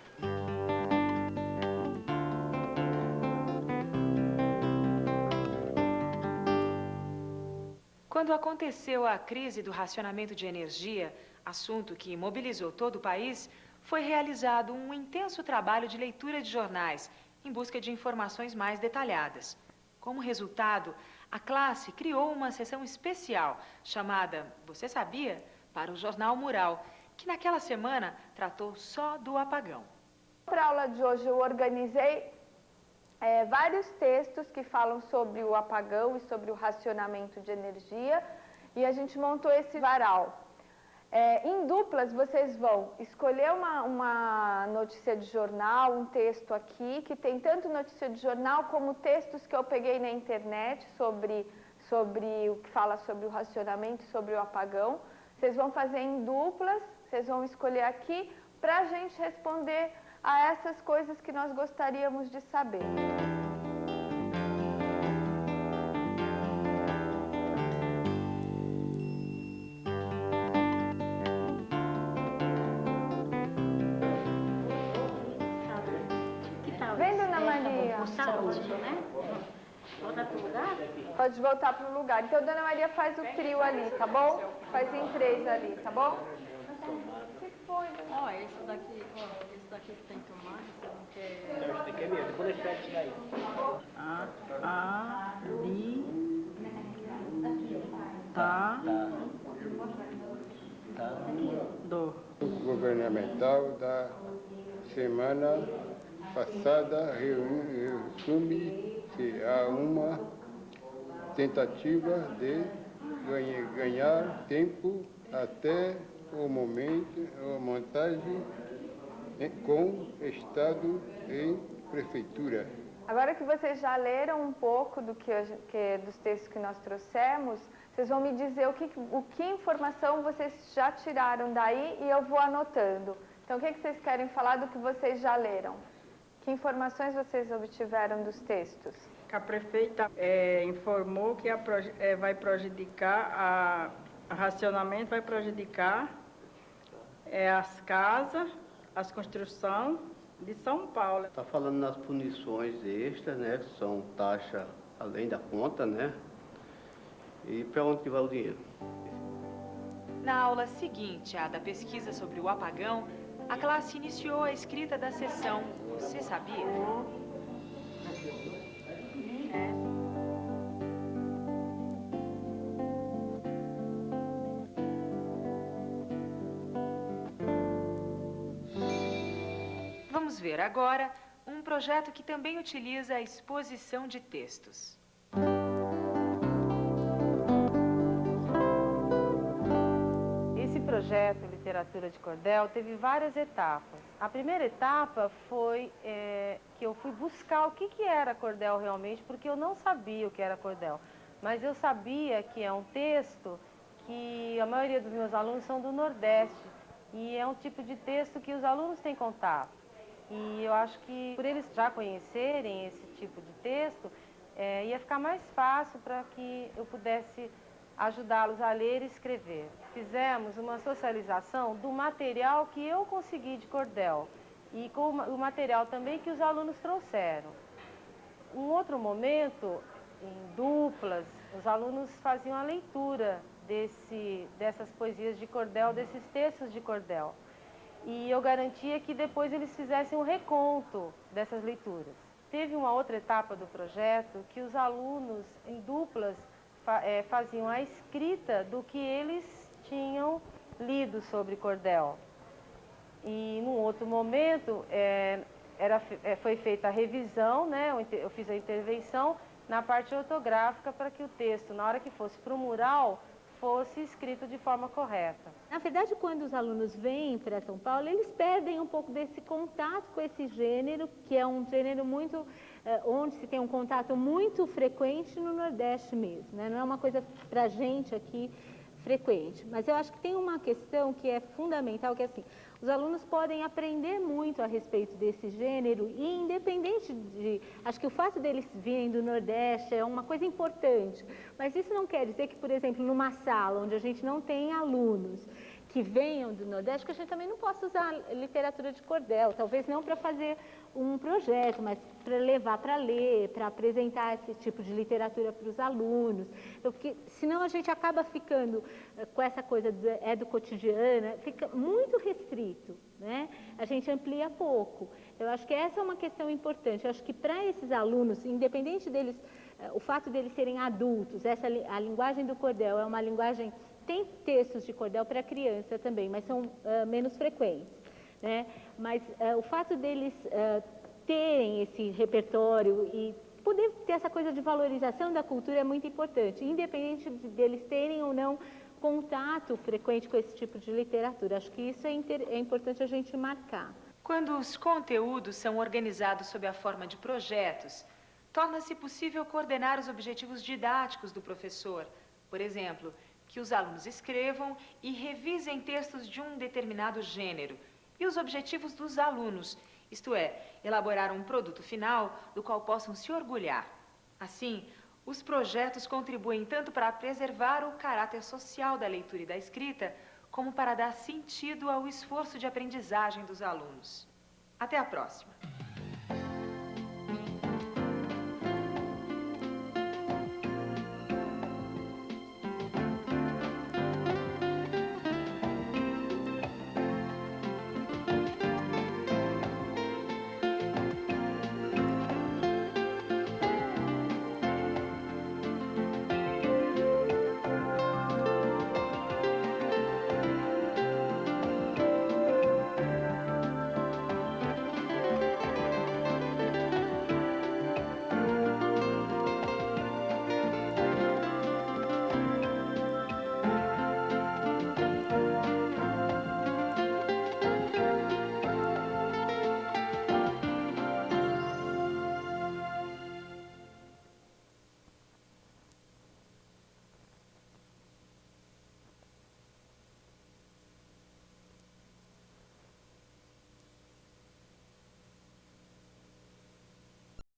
Speaker 11: Quando aconteceu a crise do racionamento de energia, assunto que mobilizou todo o país, foi realizado um intenso trabalho de leitura de jornais, em busca de informações mais detalhadas. Como resultado, a classe criou uma sessão especial, chamada Você Sabia?, para o Jornal Mural, que naquela semana tratou só do apagão.
Speaker 12: Para a aula de hoje eu organizei vários textos que falam sobre o apagão e sobre o racionamento de energia, e a gente montou esse varal. Em duplas, vocês vão escolher uma notícia de jornal, um texto aqui, que tem tanto notícia de jornal como textos que eu peguei na internet sobre o que fala sobre o racionamento, sobre o apagão. Vocês vão fazer em duplas, vocês vão escolher aqui para a gente responder a essas coisas que nós gostaríamos de saber. Vem, Dona Maria.
Speaker 20: Voltar para o lugar?
Speaker 12: Pode voltar para o lugar. Então, Dona Maria faz o trio ali, tá bom? Faz em 3 ali, tá bom? O que foi?
Speaker 23: Ó, esse daqui que tem tomate, você não quer...
Speaker 15: Não, esse daqui é mesmo, depois eu espero isso daí.
Speaker 16: Governamental da semana passada resume-se a uma tentativa de ganhar tempo até o momento, a montagem com Estado e Prefeitura.
Speaker 12: Agora que vocês já leram um pouco dos textos que nós trouxemos, vocês vão me dizer o que informação vocês já tiraram daí e eu vou anotando. Então, o que vocês querem falar do que vocês já leram? Que informações vocês obtiveram dos textos?
Speaker 18: Que a prefeita informou que vai prejudicar, o racionamento vai prejudicar as casas, as construções de São Paulo.
Speaker 24: Está falando nas punições extras, né, que são taxa além da conta, né? E para onde que vai o dinheiro?
Speaker 11: Na aula seguinte, a da pesquisa sobre o apagão, a classe iniciou a escrita da sessão Você Sabia? Vamos ver agora um projeto que também utiliza a exposição de textos.
Speaker 3: Esse projeto Literatura de Cordel teve várias etapas. A primeira etapa foi que eu fui buscar o que era cordel realmente, porque eu não sabia o que era cordel. Mas eu sabia que é um texto que a maioria dos meus alunos são do Nordeste. E é um tipo de texto que os alunos têm contato. E eu acho que por eles já conhecerem esse tipo de texto, ia ficar mais fácil para que eu pudesse ajudá-los a ler e escrever. Fizemos uma socialização do material que eu consegui de cordel e com o material também que os alunos trouxeram. Um outro momento, em duplas, os alunos faziam a leitura dessas poesias de cordel, desses textos de cordel. E eu garantia que depois eles fizessem um reconto dessas leituras. Teve uma outra etapa do projeto que os alunos, em duplas, faziam a escrita do que eles tinham lido sobre cordel. E num outro momento foi feita a revisão, né? Eu fiz a intervenção na parte ortográfica para que o texto, na hora que fosse para o mural, fosse escrito de forma correta.
Speaker 8: Na verdade, quando os alunos vêm para São Paulo, eles perdem um pouco desse contato com esse gênero, que é um gênero muito, onde se tem um contato muito frequente no Nordeste mesmo, né? Não é uma coisa para a gente aqui frequente. Mas eu acho que tem uma questão que é fundamental, que é assim, os alunos podem aprender muito a respeito desse gênero e independente acho que o fato deles virem do Nordeste é uma coisa importante, mas isso não quer dizer que, por exemplo, numa sala onde a gente não tem alunos que venham do Nordeste, que a gente também não possa usar literatura de cordel, talvez não para fazer um projeto, mas para levar para ler, para apresentar esse tipo de literatura para os alunos. Então, porque senão a gente acaba ficando com essa coisa do cotidiana, fica muito restrito, né? A gente amplia pouco. Eu acho que essa é uma questão importante. Eu acho que para esses alunos, independente deles, o fato deles serem adultos, a linguagem do cordel é uma linguagem. Tem textos de cordel para criança também, mas são menos frequentes, né? Mas o fato deles terem esse repertório e poder ter essa coisa de valorização da cultura é muito importante, independente deles terem ou não contato frequente com esse tipo de literatura. Acho que isso é importante a gente marcar.
Speaker 11: Quando os conteúdos são organizados sob a forma de projetos, torna-se possível coordenar os objetivos didáticos do professor. Por exemplo, que os alunos escrevam e revisem textos de um determinado gênero, e os objetivos dos alunos, isto é, elaborar um produto final do qual possam se orgulhar. Assim, os projetos contribuem tanto para preservar o caráter social da leitura e da escrita, como para dar sentido ao esforço de aprendizagem dos alunos. Até a próxima!